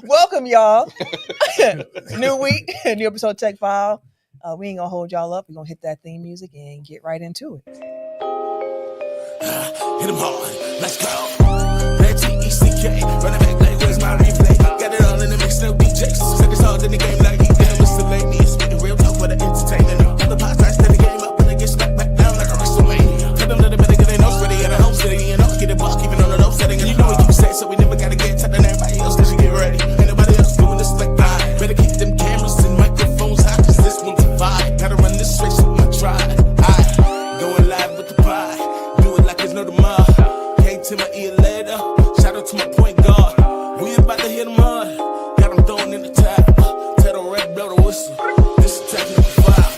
Welcome, y'all. New week, new episode of Tech File. We ain't gonna hold y'all up. We're gonna hit that theme music and get right into it. Hit him hard, let's go. That T-E-C-K, running back like where's my replay? Got it all in the mix, no DJs. Said it's hard in the game like he damn miscellaneous. Spitting real talk for the entertainment. All the pots, I stand the game up and they get smacked back down like a WrestleMania. Tell them that they better get their nose ready at a home city. You know, get it block even on the low setting. And you know what you say, so we never gotta get tight than everybody else. Cause you get ready. Ain't nobody else doing this like I. Better keep them cameras and microphones hot, cause this one's a vibe. Gotta run this race with my tribe. I going live with the pie. Do it like there's no tomorrow. Came to my ear later. Shout out to my point guard. We about to hit them hard. Got them throwing in the tap. Tell the red blow the whistle. This is technical file.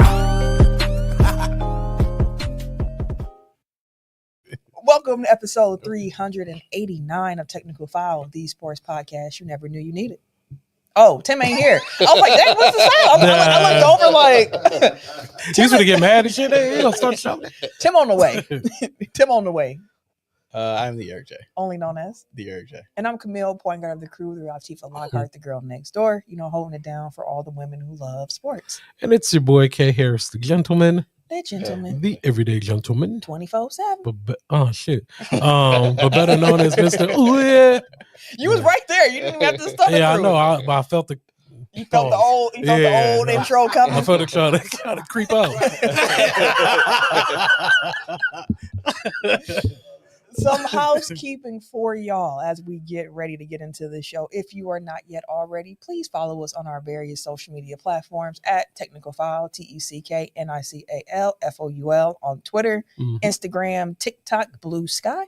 Welcome to episode 389 of Technical File, the sports podcast you never knew you needed. Oh, Tim ain't here. I was like, dang, what's the sound? I looked over like... He's gonna get mad and shit. Hey, he'll start shouting. Tim on the way. Tim on the way. I'm the Eric J. Only known as The Eric J. And I'm Camille, point guard of the crew, the Chief of Lockhart, the girl next door, holding it down for all the women who love sports. And it's your boy K Harris, the gentleman. The gentleman. The everyday gentleman. 24/7. But but better known as Mr. Ooh, yeah. You was right there. You didn't even have to start. Yeah, I know. I felt the. You felt the old. You felt the old intro coming. I felt it trying to creep out. Some housekeeping for y'all as we get ready to get into the show. If you are not yet already, please follow us on our various social media platforms at Technical File, TECKNICALFOUL on Twitter, Instagram, TikTok, Blue Sky.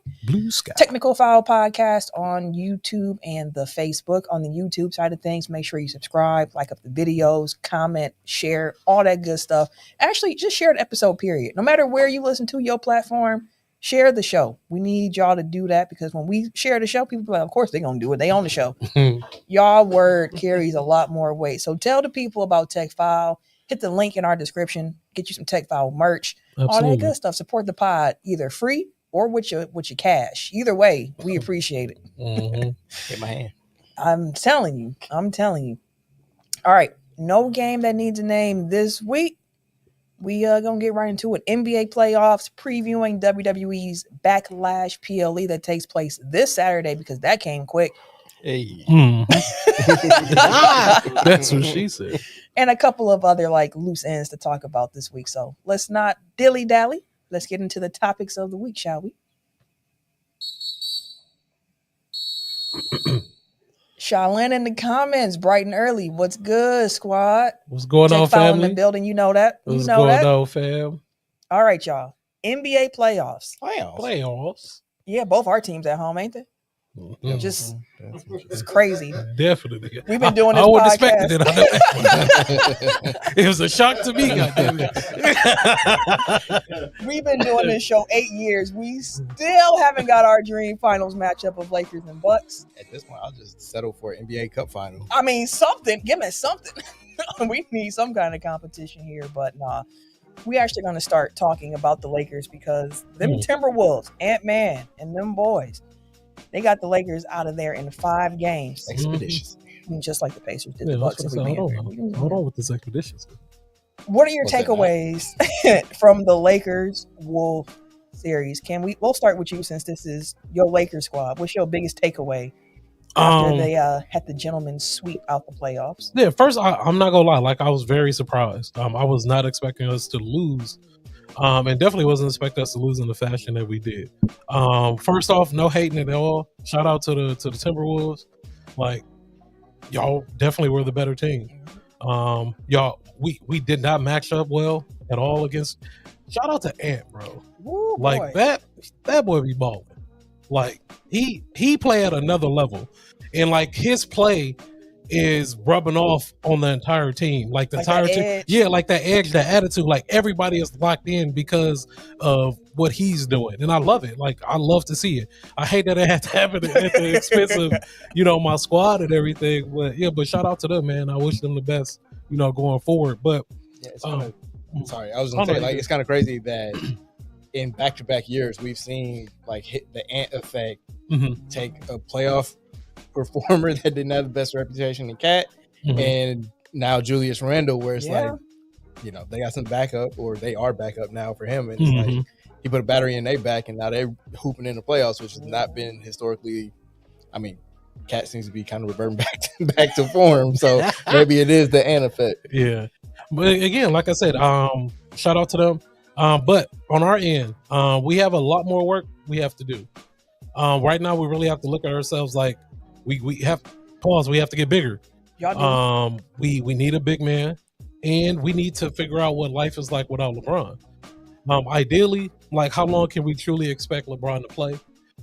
Technical File Podcast on YouTube and the Facebook. On the YouTube side of things, make sure you subscribe, like up the videos, comment, share, all that good stuff. Actually, just share the episode, period. No matter where you listen to your platform, share the show. We need y'all to do that because when we share the show, people be like, of course they're going to do it. They own the show. Y'all word carries a lot more weight. So tell the people about Tech File. Hit the link in our description. Get you some Tech File merch. Absolutely. All that good stuff. Support the pod either free or with your cash. Either way, we appreciate it. Hit my hand. I'm telling you. All right. No game that needs a name this week. We gonna get right into it. NBA playoffs, previewing WWE's Backlash PLE that takes place this Saturday because that came quick. Hey. That's what she said. And a couple of other loose ends to talk about this week. So let's not dilly-dally. Let's get into the topics of the week, shall we? Shaolin in the comments, bright and early. What's good, squad? What's going on, family? In the building, you know that. What's going on, fam? All right, y'all. NBA playoffs. Playoffs. Yeah, both our teams at home, ain't they? Just it's crazy. Definitely. We've been doing this. I wouldn't expect it. It was a shock to me. We've been doing this show 8 years. We still haven't got our dream finals matchup of Lakers and Bucks. At this point, I'll just settle for an NBA Cup final. I mean, something. Give me something. We need some kind of competition here, but nah. We actually going to start talking about the Lakers because them Timberwolves, Ant-Man, and them boys, they got the Lakers out of there in 5 games. Expeditious. Just like the Pacers did the Bucks. Hold on with this expeditious. What are your takeaways from the Lakers-Wolves series? We'll start with you since this is your Lakers squad. What's your biggest takeaway after they had the gentleman sweep out the playoffs? Yeah, first, I'm not going to lie. I was very surprised. I was not expecting us to lose. And definitely wasn't expecting us to lose in the fashion that we did. First off, no hating at all. Shout out to the Timberwolves. Y'all definitely were the better team. Y'all, we did not match up well at all against. Shout out to Ant, bro. Woo, that boy be balling. He play at another level, and his play is rubbing off on the entire team. The entire team. Yeah, that edge, that attitude. Everybody is locked in because of what he's doing. And I love it. I love to see it. I hate that it had to happen at the expense of, my squad and everything. But shout out to them, man. I wish them the best, going forward. But yeah, it's sorry, I was gonna say it's kind of crazy that in back-to-back years, we've seen like hit the ant effect take a playoff performer that didn't have the best reputation in Cat, and now Julius Randle, where it's like, you know, they got some backup, or they are backup now for him, and it's like he put a battery in their back, and now they're hooping in the playoffs, which has not been historically. I mean, Cat seems to be kind of reverting back to form, so maybe it is the ant effect. Yeah, but again, like I said, shout out to them. But on our end, we have a lot more work we have to do. Right now, we really have to look at ourselves like we have we have to get bigger. We need a big man, and we need to figure out what life is like without LeBron. Ideally, like, how long can we truly expect LeBron to play?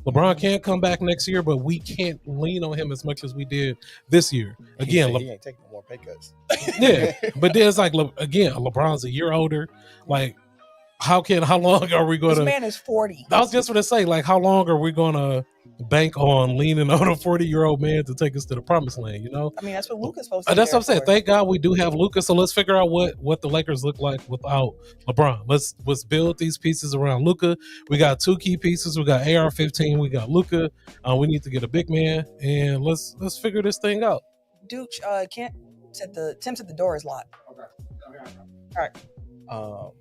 LeBron can't come back next year, but we can't lean on him as much as we did this year. Again, he ain't taking more pay cuts. Yeah, but there's like, again, LeBron's a year older. Like, how long are we going to? This man is 40. I was just going to say, like, how long are we going to bank on leaning on a 40-year-old man to take us to the promised land? You know, I mean, that's what Luka's supposed to do. That's what I'm saying. Thank God we do have Luka. So let's figure out what the Lakers look like without LeBron. Let's build these pieces around Luka. We got two key pieces. We got AR-15. We got Luka. We need to get a big man, and let's figure this thing out. Dude, can't set the Tim's at the door is locked. Okay. All right.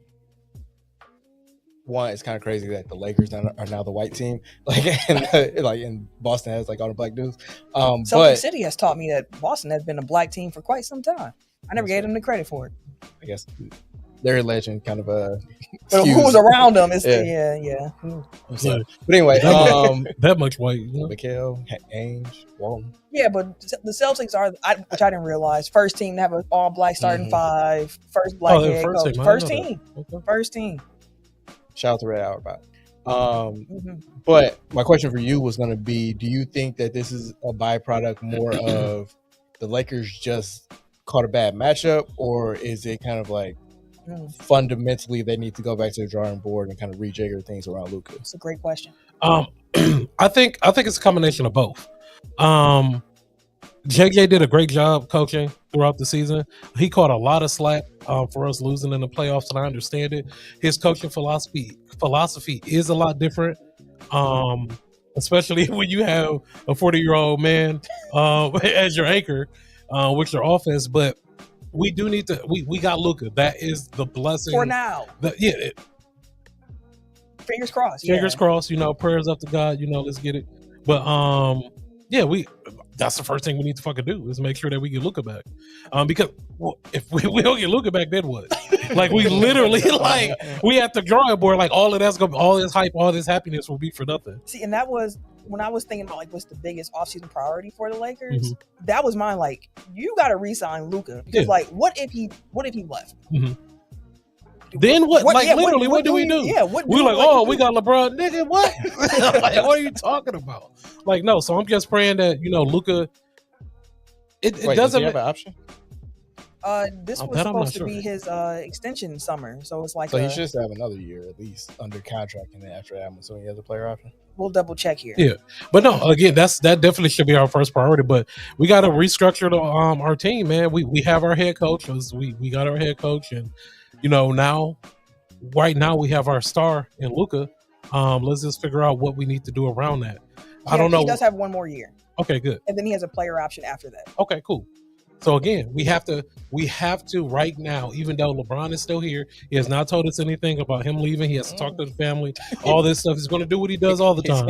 One, it's kind of crazy that the Lakers are now the white team, like, and Boston has like all the black dudes. Celtic City has taught me that Boston has been a black team for quite some time. I never gave them the credit for it. I guess their legend kind of who's around them is Yeah. But anyway, that much white, Mikhail, Ainge, Walton. Yeah, but the Celtics are, which I didn't realize, first team to have an all black starting five, first black head coach, first team. First team. Shout out to Red Auerbach. But my question for you was going to be, do you think that this is a byproduct more of the Lakers just caught a bad matchup, or is it kind of like fundamentally they need to go back to the drawing board and kind of rejigger things around Luka? It's a great question. I think it's a combination of both. JJ did a great job coaching throughout the season. He caught a lot of slack for us losing in the playoffs, and I understand it. His coaching philosophy is a lot different, especially when you have a 40-year-old man as your anchor with your offense. But we do need to. We got Luka. That is the blessing for now. Fingers crossed. Fingers crossed. You know, prayers up to God. You know, let's get it. But that's the first thing we need to fucking do is make sure that we get Luka back. Because if we don't get Luka back, then what? Like, we literally, like, we at the drawing board, like, all this hype, all this happiness will be for nothing. See, and that was when I was thinking about, like, what's the biggest offseason priority for the Lakers. That was mine. Like, you got to re-sign Luka because, like, what if he left? Then what? Literally, what do we do? Yeah, we're like, we got LeBron, nigga. What? Like, what are you talking about? Like, no. So I'm just praying that, you know, Luka. It doesn't. Does he have an option? This was supposed to be his extension summer, so it's like. So he should have another year at least under contract, and then after that, I'm assuming he has a player option. We'll double check here. Yeah, but no, again, that definitely should be our first priority. But we got to restructure our team, man. We have our head coach. We got our head coach, and you know, right now we have our star in Luka. Let's just figure out what we need to do around that. I don't know. He does have one more year. Okay, good. And then he has a player option after that. Okay, cool. So again, we have to right now, even though LeBron is still here, he has not told us anything about him leaving. He has to talk to the family, all this stuff. He's going to do what he does all the time.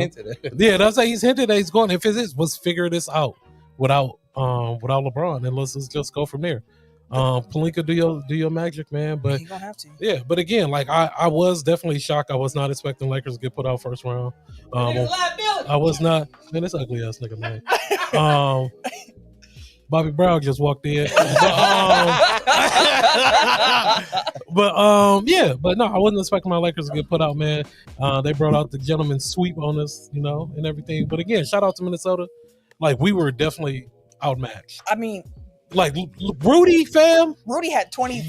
Yeah, that's how he's hinted that he's going. If it is, let's figure this out without LeBron, and let's just go from there. Pelinka, do your magic, man. But you're gonna have to. Yeah, but again, like I was definitely shocked. I was not expecting Lakers to get put out first round. I was not. Man, this ugly ass nigga, man. Bobby Brown just walked in. But no, I wasn't expecting my Lakers to get put out, man. They brought out the gentleman's sweep on us, you know, and everything. But again, shout out to Minnesota. Like, we were definitely outmatched. I mean, like, Rudy, fam. Rudy had 20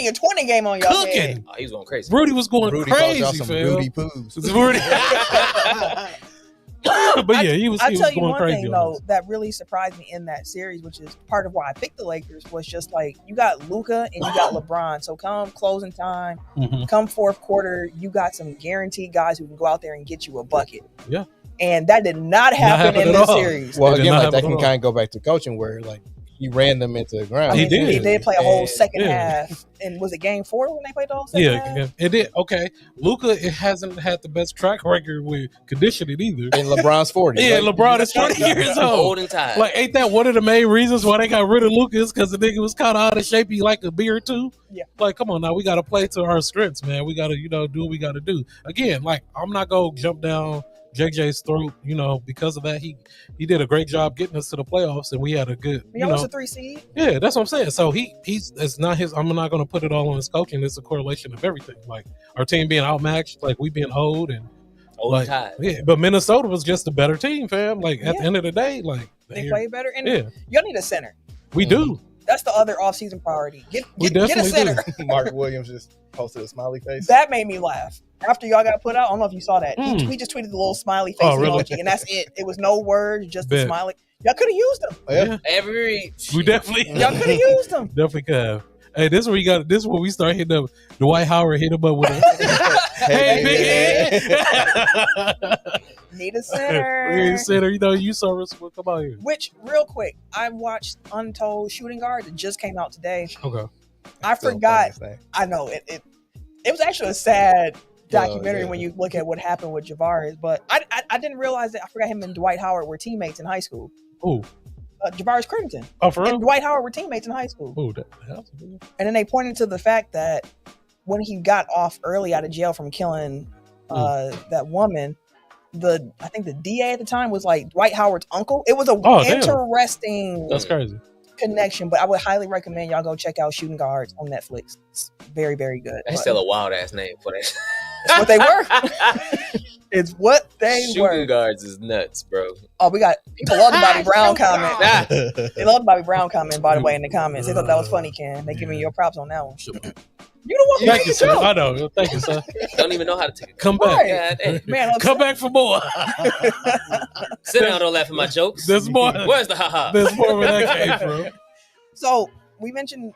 and 20 game on y'all. Cooking. Oh, he was going crazy. Rudy was going crazy, some fam. Rudy poos. Rudy. But yeah, he was I'll tell you going one crazy thing though that really surprised me in that series, which is part of why I picked the Lakers, was just like you got Luka and you got LeBron. So come closing time, come fourth quarter, you got some guaranteed guys who can go out there and get you a bucket. Yeah. And that did not happen in this series. Well, again, like that can kind of go back to coaching where like he ran them into the ground. I mean, he did play a whole second half. And was it game 4 when they played the whole second half? Yeah, it did. Okay. Luka, it hasn't had the best track record with conditioning either. And LeBron's 40. Yeah, like, LeBron is 40 years old. And tired. Like, ain't that one of the main reasons why they got rid of Luka is because the nigga was kind of out of shape. He like a beer or two. Yeah. Like, come on now. We got to play to our strengths, man. We got to, do what we got to do. Again, like, I'm not going to jump down JJ's throat, because of that. He did a great job getting us to the playoffs, and we had a good. He was a 3 seed. Yeah, that's what I'm saying. So he's it's not his. I'm not going to put it all on his coaching. It's a correlation of everything. Like our team being outmatched, like we being old and old tied. Yeah, but Minnesota was just a better team, fam. Like at the end of the day, like they play better. And y'all need a center. We do. That's the other offseason priority. Get a center. Mark Williams just posted a smiley face. That made me laugh. After y'all got put out, I don't know if you saw that. He just tweeted the little smiley face emoji, and that's it. It was no words, just the smiley. Y'all could have used them. Yeah. We definitely. Y'all could have used them. Definitely could have. Hey, this is where you got. This is where we start hitting up. Dwight Howard hit him up with a hey, big head. Need a center. Need a center. You saw us. Come out here. Which, real quick, I watched Untold Shooting Guard. It just came out today. Okay. I forgot. I know it was actually a sad documentary when you look at what happened with Javaris, but I didn't realize that. I forgot him and Dwight Howard were teammates in high school. Ooh. Javaris Crimson. Oh, for real? And Dwight Howard were teammates in high school. Ooh, and then they pointed to the fact that when he got off early out of jail from killing that woman, I think the DA at the time was like Dwight Howard's uncle. It was a interesting That's crazy connection, but I would highly recommend y'all go check out Shooting Guards on Netflix. It's very, very good. That's still a wild ass name for that. It's what they were. It's what they were. Shooting Guards is nuts, bro. Oh, we got people love the Bobby Brown comment. They love the Bobby Brown comment, by the way, in the comments. They thought that was funny, Ken. They give me your props on that one. You the one. Thank you, sir. I know. Thank you, sir. Don't even know how to take it. Come back, man. Come back for more. Sit down, don't laugh at my jokes. There's more. Where's the haha? There's more where that came from. So we mentioned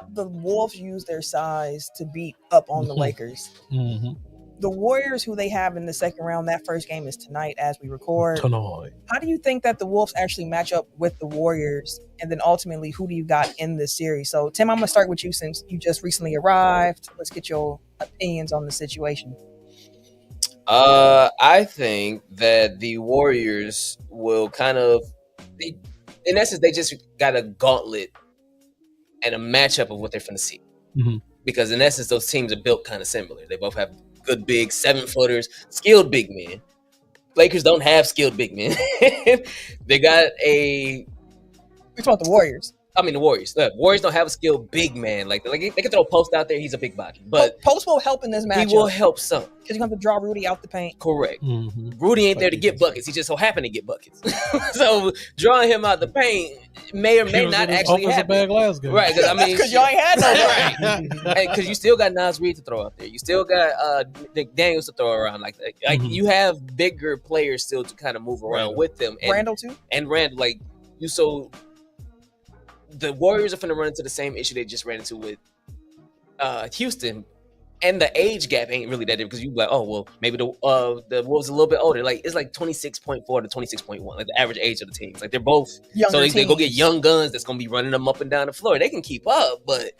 the Wolves use their size to beat up on the Lakers. Mm-hmm. The Warriors, who they have in the second round, that first game is tonight as we record. Tonight. How do you think that the Wolves actually match up with the Warriors? And then ultimately, who do you got in this series? So, Tim, I'm going to start with you since you just recently arrived. Let's get your opinions on the situation. I think that the Warriors will in essence, they just got a gauntlet and a matchup of what they're finna see. Mm-hmm. Because in essence, those teams are built kind of similar. They both have good big 7-footers, skilled big men. Lakers don't have skilled big men. They got We're talking about the Warriors. I mean, the Warriors. Look, Warriors don't have a skilled big man. Like they can throw Post out there. He's a big body. But Post will help in this matchup. He will help some. Because you're going to draw Rudy out the paint. Correct. Mm-hmm. Rudy ain't there to get buckets. He just so happened to get buckets. So drawing him out the paint may or may not actually happen. Right. Because y'all ain't had no right. Because you still got Nas Reed to throw out there. You still got Nick Daniels to throw around. Like you have bigger players still to kind of move around with them. And Randall too? And Randall, the Warriors are finna run into the same issue they just ran into with Houston, and the age gap ain't really that different because you like, oh well, maybe the Wolves a little bit older. Like it's like 26.4 to 26.1, like the average age of the teams. Like they're both younger so they go get young guns that's gonna be running them up and down the floor. They can keep up, but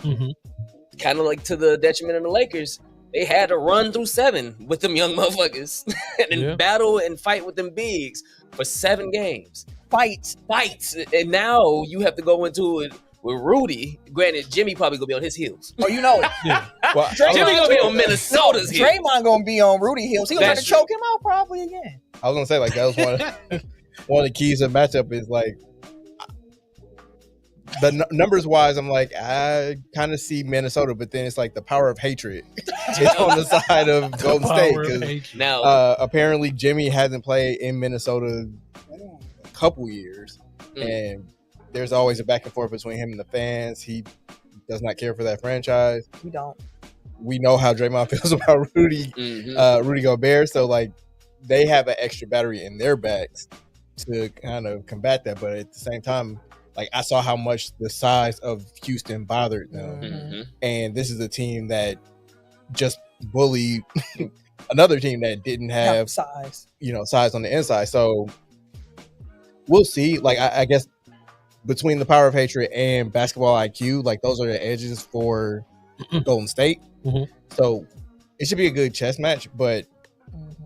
kind of like to the detriment of the Lakers, they had to run through 7 with them young motherfuckers and battle and fight with them bigs for 7 games. Fights, and now you have to go into it with Rudy. Granted, Jimmy probably gonna be on his heels. Oh, you know it. Yeah. Well, Jimmy gonna be on Minnesota's heels. Draymond gonna be on Rudy's heels. He gonna try to choke him out probably again. I was gonna say like that was one of the keys of matchup is like the numbers wise. I'm like I kind of see Minnesota, but then it's like the power of hatred is on the side of Golden State because now apparently Jimmy hasn't played in Minnesota couple years and there's always a back and forth between him and the fans. He does not care for that franchise. We don't. We know how Draymond feels about Rudy Gobert, so like they have an extra battery in their backs to kind of combat that. But at the same time, like I saw how much the size of Houston bothered them, and this is a team that just bullied another team that didn't have size, size on the inside. So we'll see. Like I guess between the power of hatred and basketball IQ, like those are the edges for Golden State. So it should be a good chess match, but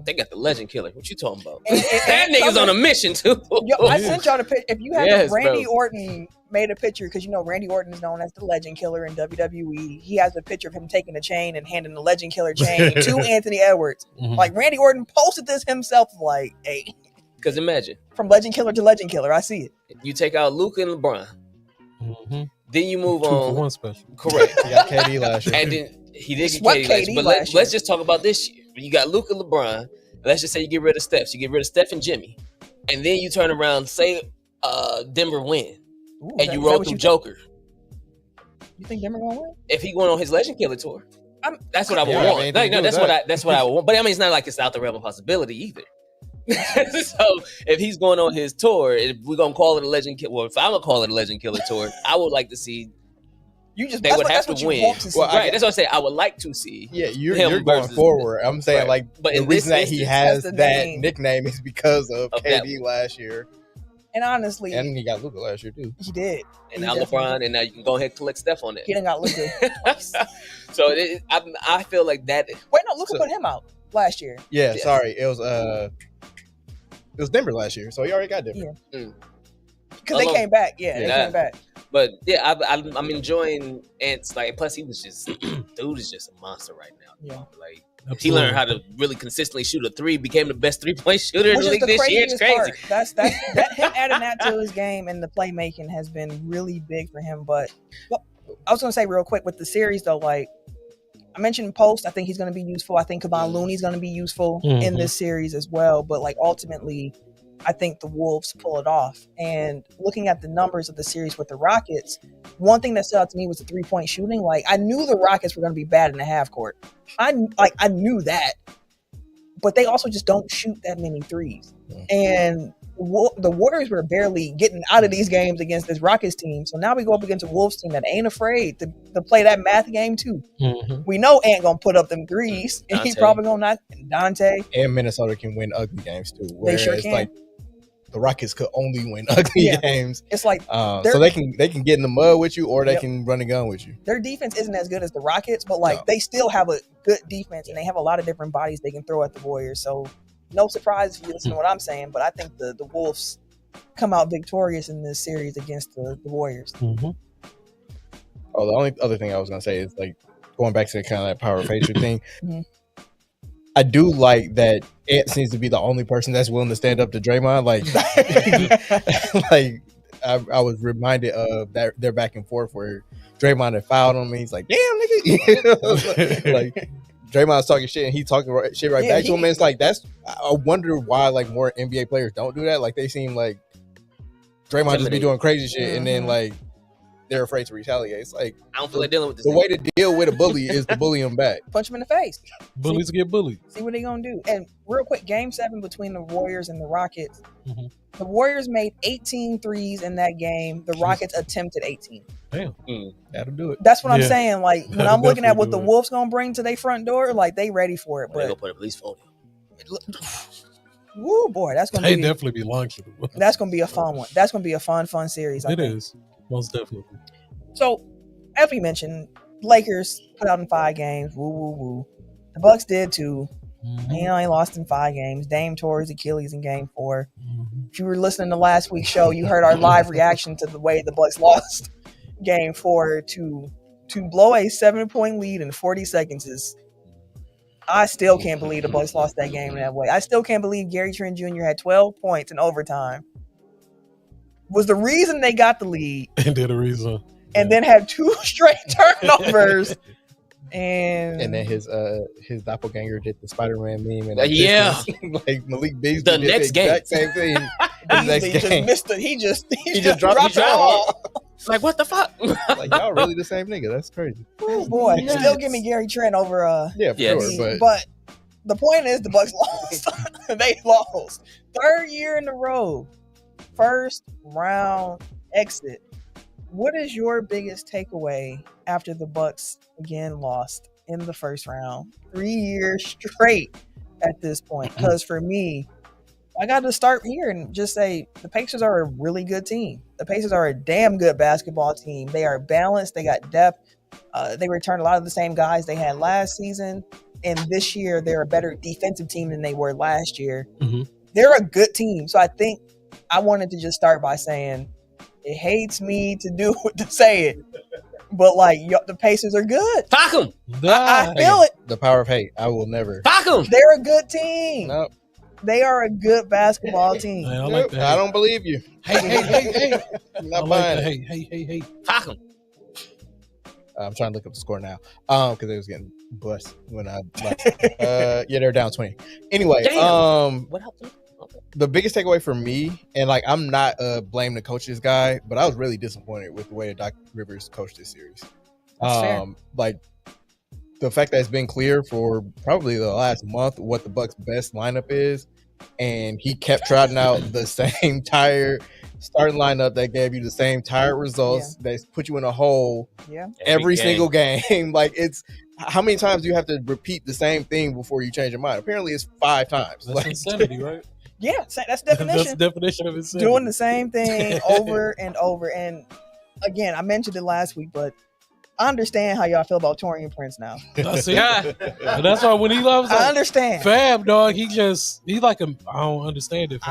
they got the legend killer. What you talking about? That nigga's on a mission too. I sent y'all the picture. If you have Randy Orton made a picture, because Randy Orton is known as the legend killer in WWE. He has a picture of him taking the chain and handing the legend killer chain to Anthony Edwards. Like Randy Orton posted this himself. Like, hey, because imagine from legend killer to legend killer, I see it. You take out Luka and LeBron, then you move on. 2 for 1 special. Correct. He got KD last year, and then he did get KD last year. But let's just talk about this year. You got Luka, LeBron. Let's just say you get rid of Steph. You get rid of Steph and Jimmy. And then you turn around, say Denver win. And you roll through Joker. You think Denver gonna win? If he going on his Legend Killer tour. That's what I would want. That's what I would want. But I mean, it's not like it's out the realm of possibility either. So if he's going on his tour, if we're going to call it a Legend Killer, well, if I'm going to call it a Legend Killer tour, I would like to see they would have to win. Right, that's what I say. I would like to see. Yeah, you're going forward. I'm saying but the reason that he has that nickname is because of KD last year. And honestly, and he got Luka last year too. He did. And now LeBron, and now you can go ahead and collect Steph on that. He done got Luka twice. So I feel like that. Wait, no, Luka put him out last year. Yeah, sorry, it was Denver last year, so he already got Denver. Because they came back. Yeah, they came back. But yeah, I'm enjoying Ant's plus he was just dude is just a monster right now. Yeah, like he learned how to really consistently shoot a 3, became the best 3-point shooter in the league this year. It's crazy. That him adding that to his game and the playmaking has been really big for him. But I was gonna say real quick with the series though, like I mentioned Post, I think he's gonna be useful. I think Kevon Looney's gonna be useful in this series as well. But ultimately, I think the Wolves pull it off. And looking at the numbers of the series with the Rockets, one thing that stood out to me was the 3-point shooting. I knew the Rockets were going to be bad in the half court. I knew that, but they also just don't shoot that many threes. And the Warriors were barely getting out of these games against this Rockets team. So now we go up against a Wolves team that ain't afraid to play that math game too. We know Ant gonna put up them threes, and he probably gonna not. Dante and Minnesota can win ugly games too. They sure can. The Rockets could only win ugly games. It's so they can get in the mud with you, or they can run the gun with you. Their defense isn't as good as the Rockets, but they still have a good defense, and they have a lot of different bodies they can throw at the Warriors. So no surprise if you listen to what I'm saying, but I think the Wolves come out victorious in this series against the Warriors. The only other thing I was gonna say is going back to kind of that power of hatred thing. I do like that Ant seems to be the only person that's willing to stand up to Draymond. I was reminded of their back and forth where Draymond had fouled on me. He's like, "Damn, nigga!" Draymond's talking shit and he talking shit back to him. And it's I wonder why more NBA players don't do that. They seem like Draymond just be doing crazy shit and then they're afraid to retaliate. It's I don't feel like dealing with this. The way to deal with a bully is to bully him back. Punch him in the face. Bullies get bullied. See what they gonna do. And real quick, Game 7 between the Warriors and the Rockets. The Warriors made 18 threes in that game. The Rockets attempted 18. Damn, that'll do it. That's what I'm saying. When I'm looking at what the Wolves gonna bring to their front door, they ready for it. But they gonna put a police phone. Woo, boy, that's gonna definitely be launching. That's gonna be a fun one. That's gonna be a fun series. It is. Most definitely. So, as we mentioned, Lakers put out in 5 games. Woo, woo, woo. The Bucks did too. They only lost in 5 games. Dame tore his Achilles in Game 4. If you were listening to last week's show, you heard our live reaction to the way the Bucks lost Game 4 to blow a 7-point lead in 40 seconds. I still can't believe the Bucks lost that game in that way. I still can't believe Gary Trent Jr. had 12 points in overtime. Was the reason they got the lead. And did a reason. And then had 2 straight turnovers. And then his doppelganger did the Spider-Man meme. And Malik Beasley the did next the exact same thing. Just missed it. He just dropped the ball. What the fuck? Y'all really the same nigga. That's crazy. Oh boy. Still give me Gary Trent over for sure. But the point is the Bucks lost. They lost. 3rd year in a row. First round exit. What is your biggest takeaway after the Bucks again lost in the first round? 3 years straight at this point. Because for me, I got to start here and just say the Pacers are a really good team. The Pacers are a damn good basketball team. They are balanced. They got depth. They returned a lot of the same guys they had last season. And this year, they're a better defensive team than they were last year. Mm-hmm. They're a good team. So I think I wanted to just start by saying it hates me to say it. But, like, the Pacers are good. Fuck them. I feel it. The power of hate. I will never. Fuck them. They're a good team. Nope. They are a good basketball team. Man, I don't believe you. Hey. I'm not buying it. Hey. Fuck them. I'm trying to look up the score now because they was getting bust when I they're down 20. Anyway, what happened? Okay. The biggest takeaway for me, and like I'm not blame the coaches guy, but I was really disappointed with the way Doc Rivers coached this series. Like the fact that it's been clear for probably the last month what the Bucks' best lineup is, and he kept trotting out the same tired starting lineup that gave you the same tired results that put you in a hole every single game. Like, it's how many times do you have to repeat the same thing before you change your mind? Apparently it's 5 times. That's insanity, right? Yeah, that's definition. That's the definition of insanity. Doing the same thing over and over. And again, I mentioned it last week, but I understand how y'all feel about Taurean Prince now. That's it. And that's why when he loves, I understand. Fab, dog, he like him. I don't understand it.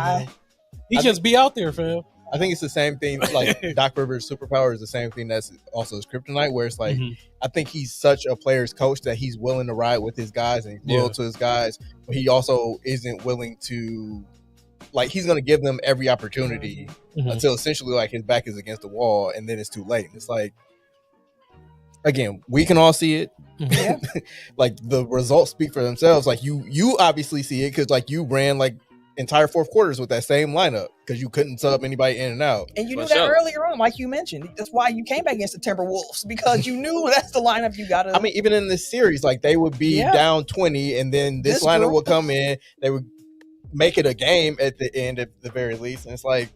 He just be out there, fam. I think it's the same thing. Like Doc Rivers' superpower is the same thing that's also his kryptonite, where it's like, I think he's such a player's coach that he's willing to ride with his guys and he's loyal to his guys, but he also isn't willing to, like, he's going to give them every opportunity until essentially like his back is against the wall and then it's too late. It's like, again, we can all see it. Like the results speak for themselves. Like you obviously see it because like you ran like entire 4th quarters with that same lineup because you couldn't sub anybody in and out. And you knew that earlier on, like you mentioned. That's why you came back against the Timberwolves, because you knew that's the lineup you got to. I mean, even in this series, like they would be down 20 and then this lineup would come in. They would make it a game at the end at the very least. And it's like,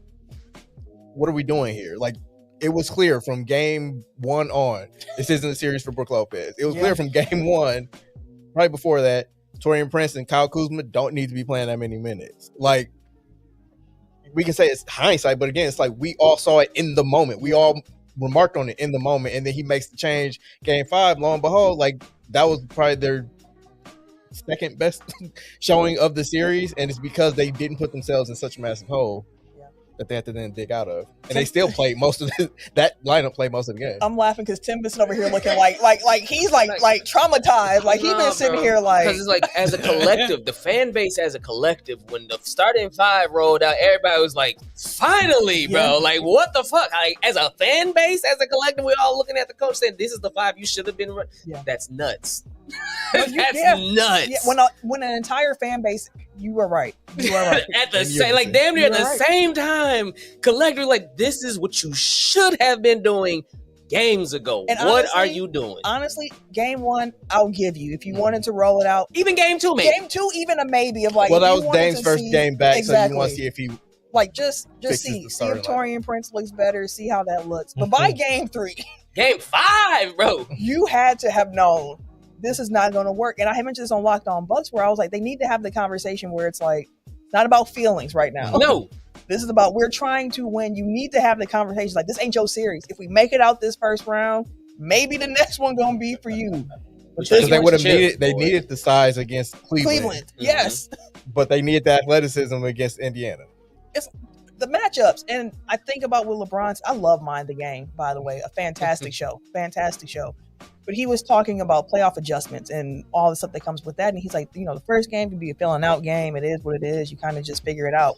what are we doing here? Like, it was clear from game 1 on, this isn't a series for Brook Lopez. It was clear from game 1, right before that, Taurean Prince and Kyle Kuzma don't need to be playing that many minutes. Like, we can say it's hindsight, but again, it's like we all saw it in the moment. We all remarked on it in the moment, and then he makes the change game 5. Lo and behold, like that was probably their second best showing of the series, and it's because they didn't put themselves in such a massive hole that they had to then dig out of, and they still played most of that lineup played most of the game. I'm laughing because Tim is over here looking like he's like traumatized, like he's been sitting here like, because it's like as a collective, the fan base as a collective, when the starting 5 rolled out, everybody was like, finally, bro, like what the fuck? Like as a fan base, as a collective, we're all looking at the coach saying, this is the 5 you should have been running. That's nuts. That's nuts. Yeah, when an entire fan base, you are right. You are right. At the same, like damn near at the same time, collectively, like this is what you should have been doing games ago. And what honestly, are you doing? Honestly, game 1, I'll give you if you wanted to roll it out. Even game 2, maybe. Game 2, even a maybe of like. Well, that was Dame's first game back, so you want to see if he. Like just see if Taurean Prince looks better, see how that looks. But by game 3, game 5, bro, you had to have known this is not going to work. And I mentioned this on Locked On Bucks, where I was like, they need to have the conversation where it's like, it's not about feelings right now. No, this is about, we're trying to win. You need to have the conversation like, this ain't your series. If we make it out this first round, maybe the next one going to be for you. Because they would have needed the size against Cleveland. Yes. But they needed the athleticism against Indiana. It's the matchups. And I think about with LeBron's, I love Mind the Game, by the way, a fantastic show. But he was talking about playoff adjustments and all the stuff that comes with that. And he's like, the first game can be a filling out game. It is what it is. You kind of just figure it out.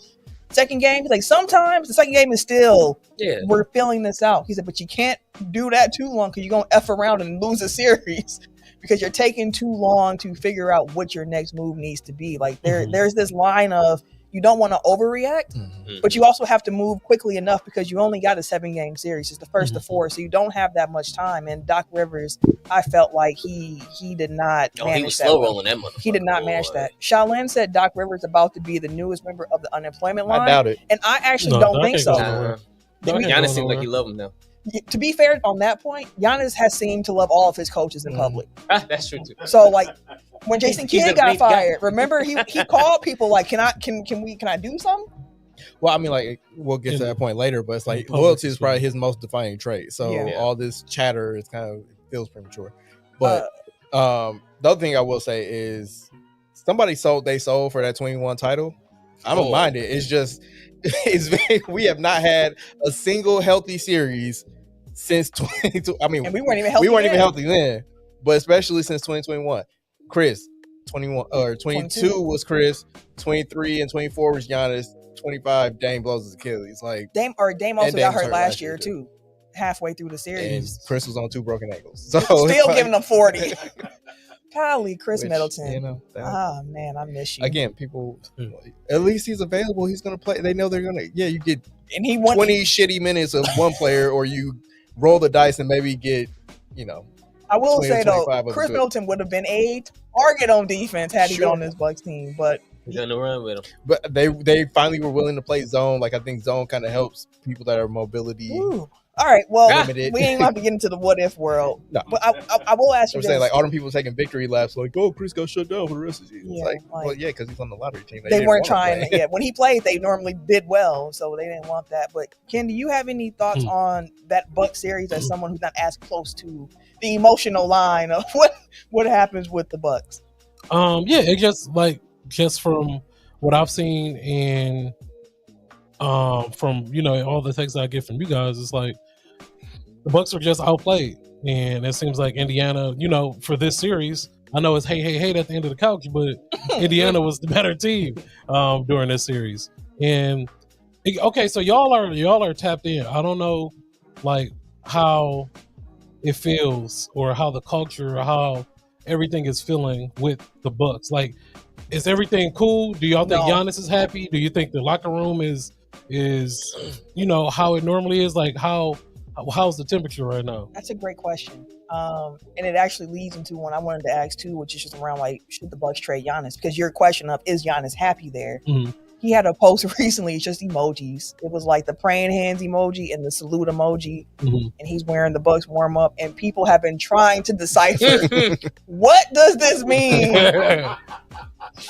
Second game, he's like, sometimes the second game is still, we're filling this out. He said, but you can't do that too long because you're going to F around and lose a series because you're taking too long to figure out what your next move needs to be. Like there's this line of, You don't want to overreact, but you also have to move quickly enough because you only got a 7-game series. It's the first of 4, so you don't have that much time. And Doc Rivers, I felt like he did not manage he was that. Slow rolling that motherfucker. He did not manage that. Shaolin said Doc Rivers about to be the newest member of the unemployment line. I doubt it. And I actually don't think so. Giannis seems like he loved him though. To be fair on that point, Giannis has seemed to love all of his coaches in public. That's true too. So like when Jason Kidd got fired, remember he called people like, can I do something? Well, I mean, like we'll get to that point later, but it's like loyalty is probably his most defining trait. So all this chatter is kind of feels premature. But the other thing I will say is somebody sold for that 21 title. I don't mind it. It's just we have not had a single healthy series since 22. I mean, and we weren't even healthy then, but especially since 2021. Chris, 21 or 22 was Chris, 23 and 24 was Giannis, 25 Dame blows his Achilles. Like Dame also got hurt last year too, halfway through the series. And Chris was on 2 broken ankles, so still giving him 40. Golly, Chris Middleton. You know, man, I miss you. Again, people, at least he's available. He's going to play. They know they're going to, you get and he won 20 shitty minutes of one player, or you roll the dice and maybe get, I will say, though, Chris Middleton would have been a target on defense had he been on this Bucks team, but he's going to run with him. But they finally were willing to play zone. Like, I think zone kind of helps people that are mobility. Ooh. All right, well, we ain't about to get into the what-if world. No. But I will ask you this. I'm saying, like, all them people taking victory laps, like, Chris got shut down for the rest of the season. Yeah, it's like, because he's on the lottery team. They weren't trying. When he played, they normally did well, so they didn't want that. But, Ken, do you have any thoughts on that Bucks series as someone who's not as close to the emotional line of what happens with the Bucks? It just from what I've seen and from all the texts I get from you guys, it's like the Bucks are just outplayed, and it seems like Indiana, for this series, I know it's hey at the end of the couch, but Indiana was the better team during this series. And so y'all are tapped in. I don't know like how it feels or how the culture or how everything is feeling with the Bucks. Like, is everything cool? Do y'all think Giannis is happy? Do you think the locker room is how it normally is? Like, how's the temperature right now? That's a great question. And it actually leads into one I wanted to ask too, which is just around like, should the Bucks trade Giannis? Because your question of is Giannis happy there? Mm-hmm. He had a post recently, it's just emojis. It was like the praying hands emoji and the salute emoji. Mm-hmm. And he's wearing the Bucks warm up, and people have been trying to decipher what does this mean?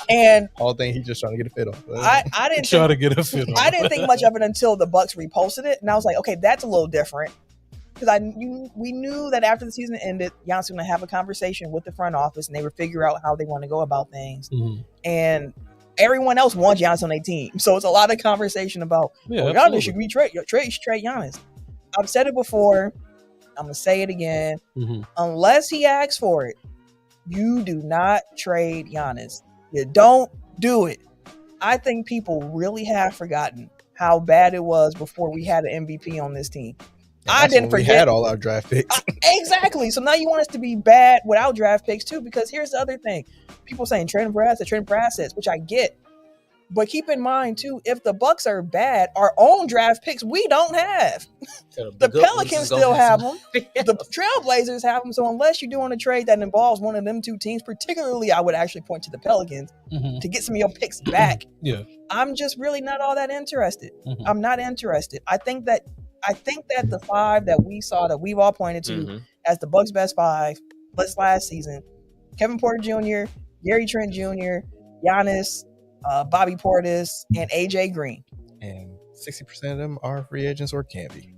And all thing he's just trying to get a fit on. I didn't try to get a fit on. I didn't think much of it until the Bucks reposted it, and I was like, okay, that's a little different. Because we knew that after the season ended, Giannis was going to have a conversation with the front office, and they would figure out how they want to go about things. Mm-hmm. And everyone else wants Giannis on their team, so it's a lot of conversation about Giannis should we trade Giannis. I've said it before. I'm gonna say it again. Mm-hmm. Unless he asks for it, you do not trade Giannis. You don't do it. I think people really have forgotten how bad it was before we had an MVP on this team. I didn't forget. We had all our draft picks. Exactly. So now you want us to be bad without draft picks too, because here's the other thing. People saying trading for assets, which I get. But keep in mind too, if the Bucks are bad, our own draft picks we don't have. The Pelicans still have them. The Trailblazers have them. So unless you're doing a trade that involves one of them two teams, particularly I would actually point to the Pelicans to get some of your picks back. Yeah. I'm just really not all that interested. Mm-hmm. I'm not interested. I think that the 5 that we saw that we've all pointed to as the Bucks' best 5 last season, Kevin Porter Jr., Gary Trent Jr., Giannis, Bobby Portis, and AJ Green. And 60% of them are free agents or can be.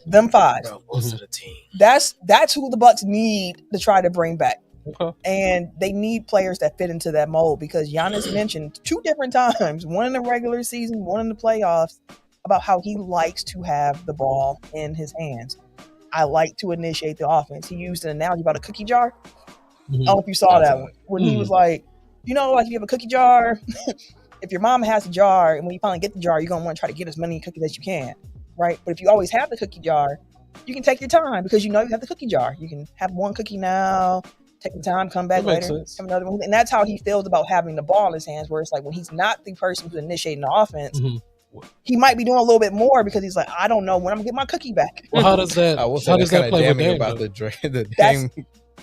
Them 5. Most of the team. That's who the Bucks need to try to bring back. Okay. And they need players that fit into that mold, because Giannis mentioned 2 different times, one in the regular season, one in the playoffs, about how he likes to have the ball in his hands. I like to initiate the offense. He used an analogy about a cookie jar. I don't know if you saw that one. When he was like, like if you have a cookie jar, if your mom has a jar, and when you finally get the jar, you're going to want to try to get as many cookies as you can, right? But if you always have the cookie jar, you can take your time because you have the cookie jar. You can have one cookie now, take the time, come back later, have another one. And that's how he feels about having the ball in his hands, where it's like when he's not the person who's initiating the offense, he might be doing a little bit more because he's like, I don't know when I'm gonna get my cookie back. Well, how does that? How does that play with Dame? About the Dame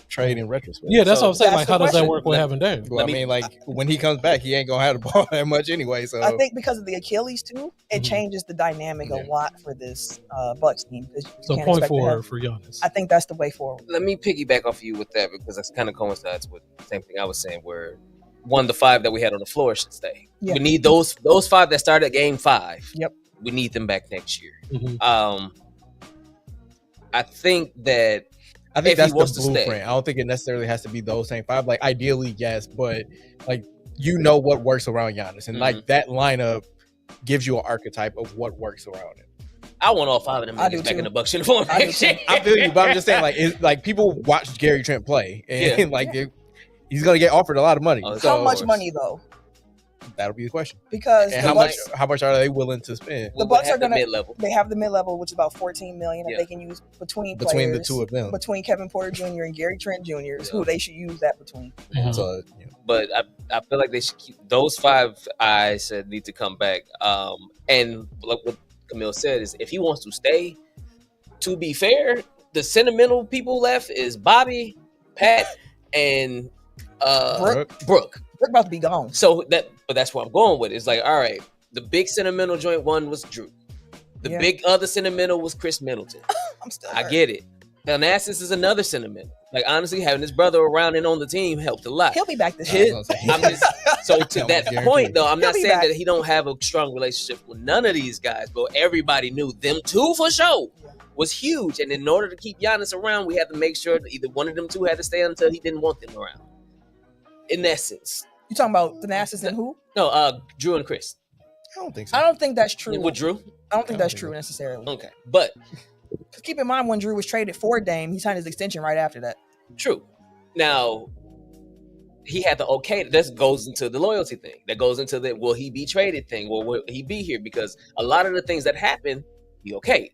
trade in retrospect. Yeah, that's what I'm saying. Like, how does that work with having Dame? Well, I mean, like when he comes back, he ain't gonna have the ball that much anyway. So I think because of the Achilles too, it changes the dynamic a lot for this Bucks team. So point forward for Giannis. I think that's the way forward. Let me piggyback off of you with that because that's kind of coincides with the same thing I was saying. Where one of the 5 that we had on the floor should stay. Yeah. We need those 5 that started game 5. Yep. We need them back next year. I think that's the blueprint. I don't think it necessarily has to be those same 5. Like ideally, yes, but like what works around Giannis, and like that lineup gives you an archetype of what works around it. I want all 5 of them niggas back in the Bucks uniform. I feel you, but I'm just saying, like, it's like people watch Gary Trent play, and he's gonna get offered a lot of money. How much money though? That'll be the question. Because how much are they willing to spend? The Bucks are gonna mid-level. They have the mid-level, which is about $14 million that they can use between the two of them, between Kevin Porter Jr. and Gary Trent Jr. Who they should use that between. So, but I feel like they should keep those 5. I said need to come back. And like what Camille said is, if he wants to stay, to be fair, the sentimental people left is Bobby, Pat, and Brooke. We're about to be gone. But that's where I'm going with it. It's like, all right, the big sentimental joint one was Drew. The big other sentimental was Chris Middleton. I get it. Thanasis is another sentimental. Like, honestly, having his brother around and on the team helped a lot. He'll be back this year. So to that point, though, I'm not saying that he don't have a strong relationship with none of these guys, but everybody knew them 2 for sure was huge. And in order to keep Giannis around, we had to make sure that either one of them 2 had to stay until he didn't want them around. In essence. You talking about Thanasis and who? No, Drew and Chris. I don't think so. I don't think that's true. With Drew? I don't think that's true necessarily. Okay. But keep in mind when Drew was traded for Dame, he signed his extension right after that. True. Now, he had the okay. That goes into the loyalty thing. That goes into the will he be traded thing. Will he be here? Because a lot of the things that happen, he okayed.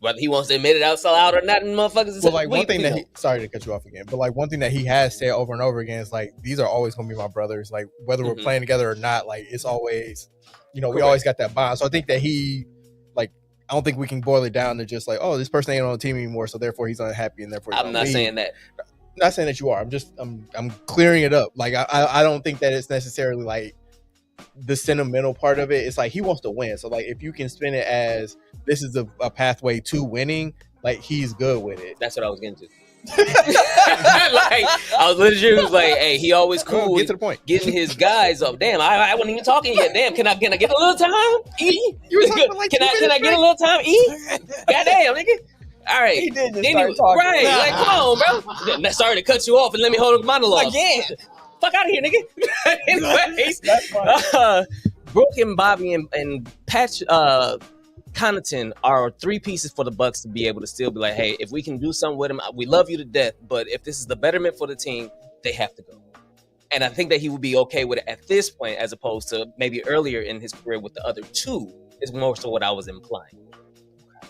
Whether he wants to admit it out loud or not, and motherfuckers. Well, like one thing that sorry to cut you off again, but like one thing that he has said over and over again is like, these are always going to be my brothers. Like whether we're playing together or not, like it's always, we always got that bond. So I think that I don't think we can boil it down to just like, oh, this person ain't on the team anymore, so therefore he's unhappy and therefore I'm not saying that. Not saying that you are. I'm clearing it up. Like I don't think that it's necessarily like the sentimental part of it. It's like he wants to win. So like if you can spin it as this is a pathway to winning, like he's good with it. That's what I was getting to. Like I was literally like, hey, he always cool. Get to the point. Getting his guys up. Damn, I wasn't even talking yet. Damn, can I get a little time? E? Can I get a little time? E? Goddamn, nigga. All right. He did just start talking. Right. Like, come on, bro. Sorry to cut you off and let me hold a monologue. Again. Fuck out of here, nigga. Anyways, Brooke and Bobby and Patch Connaughton are 3 pieces for the Bucks to be able to still be like, hey, if we can do something with him, we love you to death, but if this is the betterment for the team, they have to go. And I think that he would be okay with it at this point, as opposed to maybe earlier in his career with the other 2, is more so what I was implying.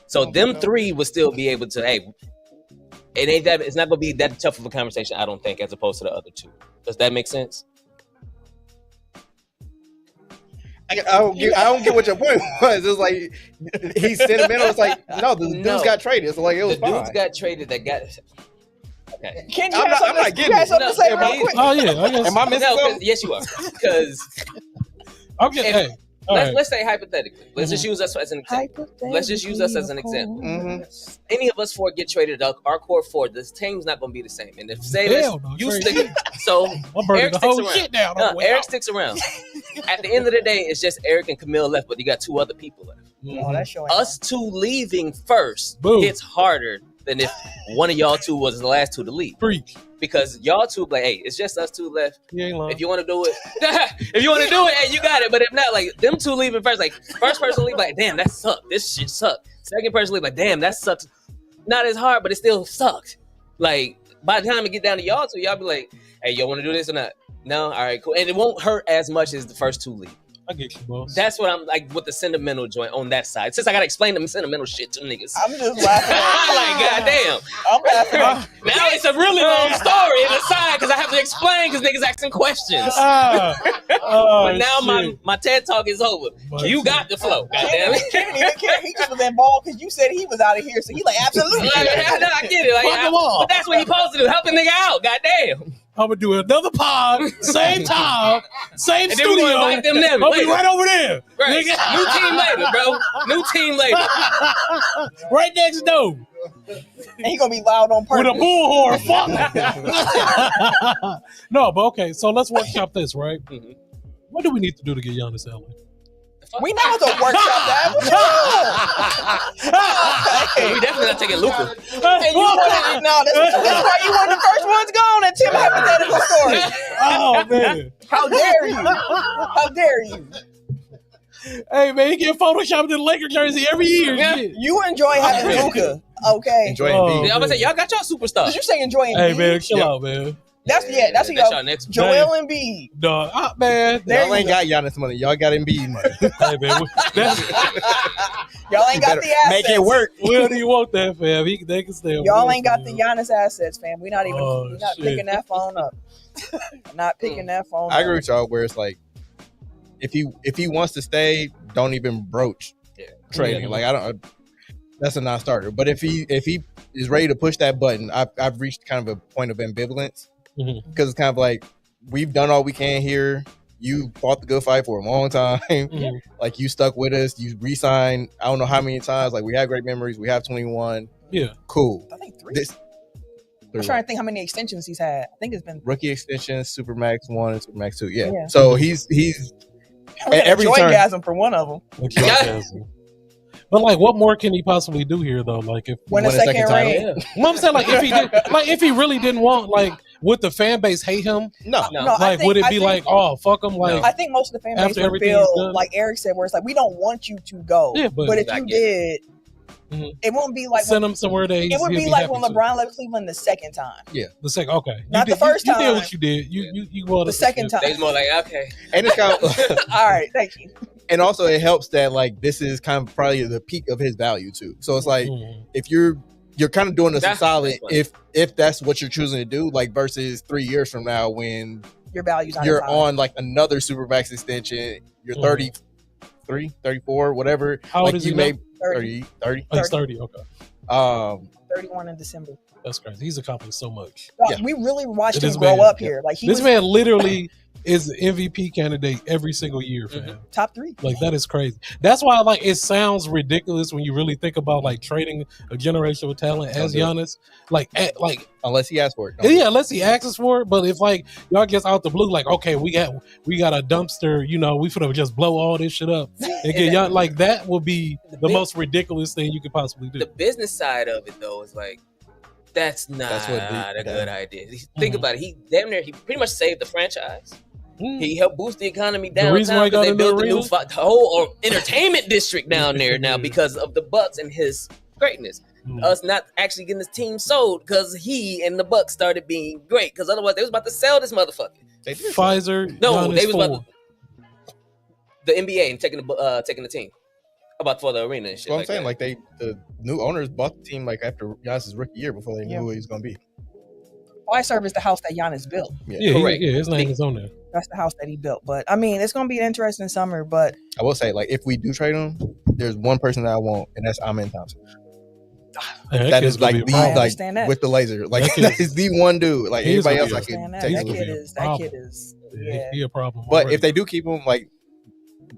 So them 3 would still be able to, hey, it's not going to be that tough of a conversation, I don't think, as opposed to the other 2. Does that make sense? I don't get what your point was. It's like he's sentimental. It's like no, the dudes got traded. So like it was the dudes got traded that got. Okay. I'm not getting it. To say real quick? Oh yeah, I guess. Am I missing something? Yes, you are. Because let's say hypothetically, let's just use us as an example. Any of us 4 get traded, our core 4, this team's not going to be the same. And if say this, you stick. So Eric sticks around. Eric sticks around. At the end of the day, it's just Eric and Camille left, but you got 2 other people left. Us 2 leaving first hits harder than if one of y'all 2 was the last 2 to leave. Because y'all 2 like, hey, it's just us 2 left. If you want to do it, hey, you got it. But if not, like them 2 leaving first, like first person leave, like, damn, that sucked. This shit sucked. Second person leave, like, damn, that sucks. Not as hard, but it still sucked. Like by the time it get down to y'all 2, y'all be like, hey, y'all want to do this or not? No, all right, cool. And it won't hurt as much as the first 2 leave. I get you, boss. That's what I'm like with the sentimental joint on that side. Since I gotta explain them sentimental shit to niggas. I'm just laughing. Like, goddamn. I'm laughing. Now it's a really long story in the side because I have to explain because niggas asking questions. But now my TED talk is over. You got the flow. Goddamn it. Kenny didn't care. He just was involved because you said he was out of here, so he like absolutely. I get it. Like, but that's what he supposed to do. Help a nigga out. Goddamn. I'm gonna do another pod, same time, same and studio. Then them I'll be right over there. Right. New team later, bro. New team later. Right next door. And he gonna be loud on purpose. With a bullhorn. Fuck. No, but okay. So let's workshop this, right? Mm-hmm. What do we need to do to get Giannis LA? We know it's a workshop that. We definitely not taking Luka. Hey, you wanted, no, that's why you were the first ones gone at Tim hypothetical story. Oh man! How dare you? How dare you? Hey man, he get photoshopped in the Laker jersey every year. Yeah. You enjoy having Luka, okay? Enjoy Embiid. I'm gonna say y'all got y'all superstar. Did you say enjoying? Hey man, chill out, man. That's y'all next. Joel Embiid. No, man. Y'all ain't got Giannis money. Y'all got Embiid money. Hey man, y'all ain't got the assets. Make it work. We don't even want that, fam. They can stay. Y'all ain't got the Giannis assets, fam. We're not even picking that phone up. Not picking that phone up. I agree with y'all where it's like if he wants to stay, don't even broach trading. Like I don't. That's a non-starter. But if he is ready to push that button, I've reached kind of a point of ambivalence because it's kind of like we've done all we can here. You fought the good fight for a long time. Like you stuck with us. You re-signed. I don't know how many times. Like we have great memories. We have 21. Yeah, cool. I think 3. I'm trying to think how many extensions he's had. I think it's been rookie extensions, Supermax 1 and Supermax 2. Yeah. So he's every joy turn. Gasm for one of them. But like, what more can he possibly do here, though? Like, if win a second ring. Well, I'm saying, like, if he really didn't want, like, would the fan base hate him? No. Like, would it be like, oh, fuck him? Like, I think most of the fan base would feel like Eric said, where it's like, we don't want you to go. Yeah, but if you did, it won't be like send him somewhere. It would be like when LeBron left Cleveland the second time. Yeah, the second. Okay, not the first time. You did what you did. You won the second time. It's more like okay. And it's kind of all right. Thank you. And also, it helps that like this is kind of probably the peak of his value too. So it's like if you're kind of doing us a solid if that's what you're choosing to do, like versus 3 years from now when your value's you're on like another Supermax extension, you're 33, 34, whatever. How old is you he? 30. Oh, he's 30. Okay. 31 in December. That's crazy. He's accomplished so much. We really watched him grow up here. Like this man literally is an MVP candidate every single year, fam. Top 3. Like that is crazy. That's why like it sounds ridiculous when you really think about like trading a generational talent as Giannis. Like unless he asks for it. Yeah, unless he asks for it. But if like y'all just out the blue, like okay, we got a dumpster. You know, we finna just blow all this shit up and get y'all like that would be the most ridiculous thing you could possibly do. The business side of it though is like. That's not a good idea. Think about it. He damn near he pretty much saved the franchise. He helped boost the economy downtown because they built the whole entertainment district down there now because of the Bucks and his greatness. Us not actually getting this team sold because he and the Bucks started being great because otherwise they was about to sell this motherfucker. Pfizer. No, they was about the NBA and taking the team. About for the arena and shit. Well, I'm saying like the new owners bought the team like after Giannis' rookie year before they knew who he was going to be. Fiserv is the house that Giannis built. Yeah, correct. His name is on there. That's the house that he built. But I mean, it's going to be an interesting summer. But I will say, like, if we do trade him, there's one person that I want, and that's Amen Thompson. That is like the with the laser. Like that is the one dude. Like everybody else, I can take that kid is he a problem. But if they do keep him, like.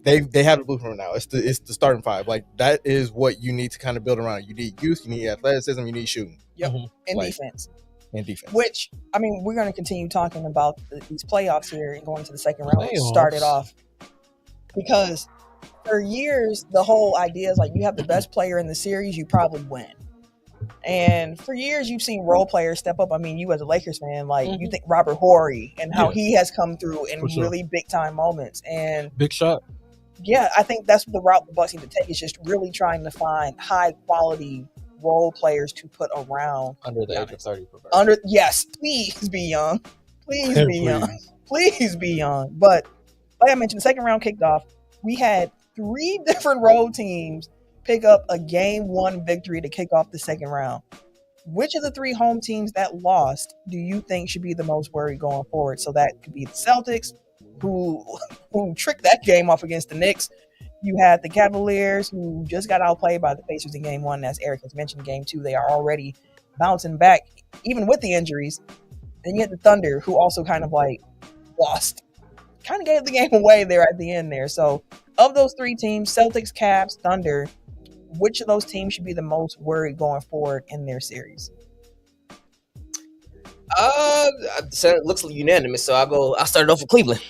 They have the blueprint now. It's the starting 5. Like that is what you need to kind of build around. You need youth, you need athleticism, you need shooting. Yep. And defense. And defense. Which I mean, we're going to continue talking about these playoffs here and going to the second round. Started off because for years the whole idea is like you have the best player in the series, you probably win. And for years you've seen role players step up. I mean, you as a Lakers fan, like you think Robert Horry and how he has come through in really big time moments and big shot. Yeah, I think that's the route the Bucks need to take. Is just really trying to find high quality role players to put around under the age of 30. Yes, please be young. Please be young. Please be young. But like I mentioned, the second round kicked off. We had 3 different road teams pick up a game 1 victory to kick off the second round. Which of the 3 home teams that lost do you think should be the most worried going forward? So that could be the Celtics, who tricked that game off against the Knicks. You had the Cavaliers, who just got outplayed by the Pacers in game 1. As Eric has mentioned, game 2, they are already bouncing back, even with the injuries. Then you had the Thunder, who also kind of like lost, kind of gave the game away there at the end there. So of those 3 teams, Celtics, Cavs, Thunder, which of those teams should be the most worried going forward in their series? So it looks unanimous. So I'll start it off with Cleveland.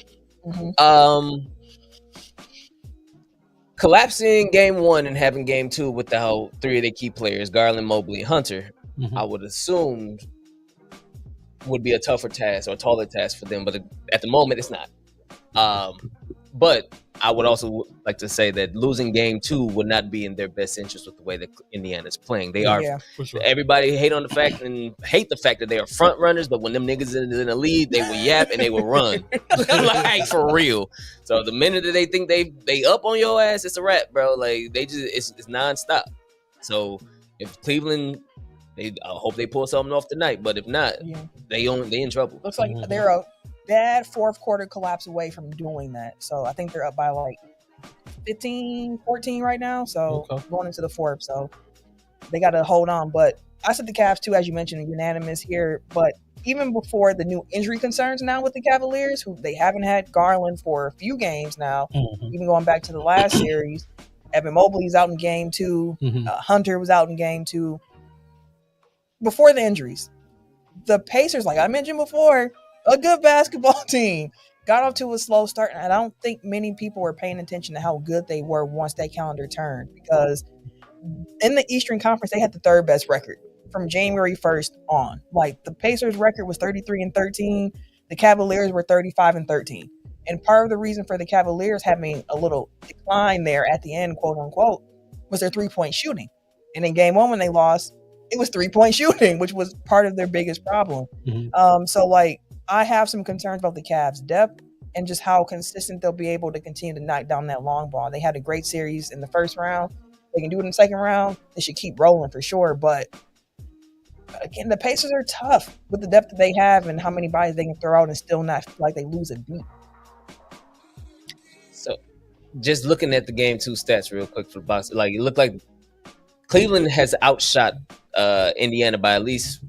Collapsing game 1 and having game 2 without 3 of their key players, Garland, Mobley, and Hunter, I would assume would be a tougher task or a taller task for them. But at the moment, it's not. But I would also like to say that losing game 2 would not be in their best interest with the way that Indiana's playing. They are, everybody hate the fact that they are front runners, but when them niggas in the lead, they will yap and they will run. Like, for real. So the minute that they think they up on your ass, it's a wrap, bro. Like, they just, it's nonstop. So if Cleveland, I hope they pull something off tonight, but if not, they in trouble. Looks like they're a bad fourth quarter collapse away from doing that. So I think they're up by like 15, 14 right now. So going into the fourth. So they got to hold on. But I said the Cavs too, as you mentioned, unanimous here. But even before the new injury concerns now with the Cavaliers, who they haven't had Garland for a few games now, even going back to the last series, Evan Mobley's out in game 2. Hunter was out in game 2. Before the injuries, the Pacers, like I mentioned before, a good basketball team, got off to a slow start, and I don't think many people were paying attention to how good they were once that calendar turned, because in the Eastern Conference, they had the 3rd best record from January 1st on. Like, the Pacers' record was 33-13, the Cavaliers were 35-13. And part of the reason for the Cavaliers having a little decline there at the end, quote unquote, was their 3-point shooting. And in game 1, when they lost, it was 3-point shooting, which was part of their biggest problem. So, like, I have some concerns about the Cavs' depth and just how consistent they'll be able to continue to knock down that long ball. They had a great series in the first round. They can do it in the second round. They should keep rolling for sure. But again, the Pacers are tough with the depth that they have and how many bodies they can throw out and still not feel like they lose a beat. So just looking at the game 2 stats real quick for the box, like, it looked like Cleveland has outshot Indiana by at least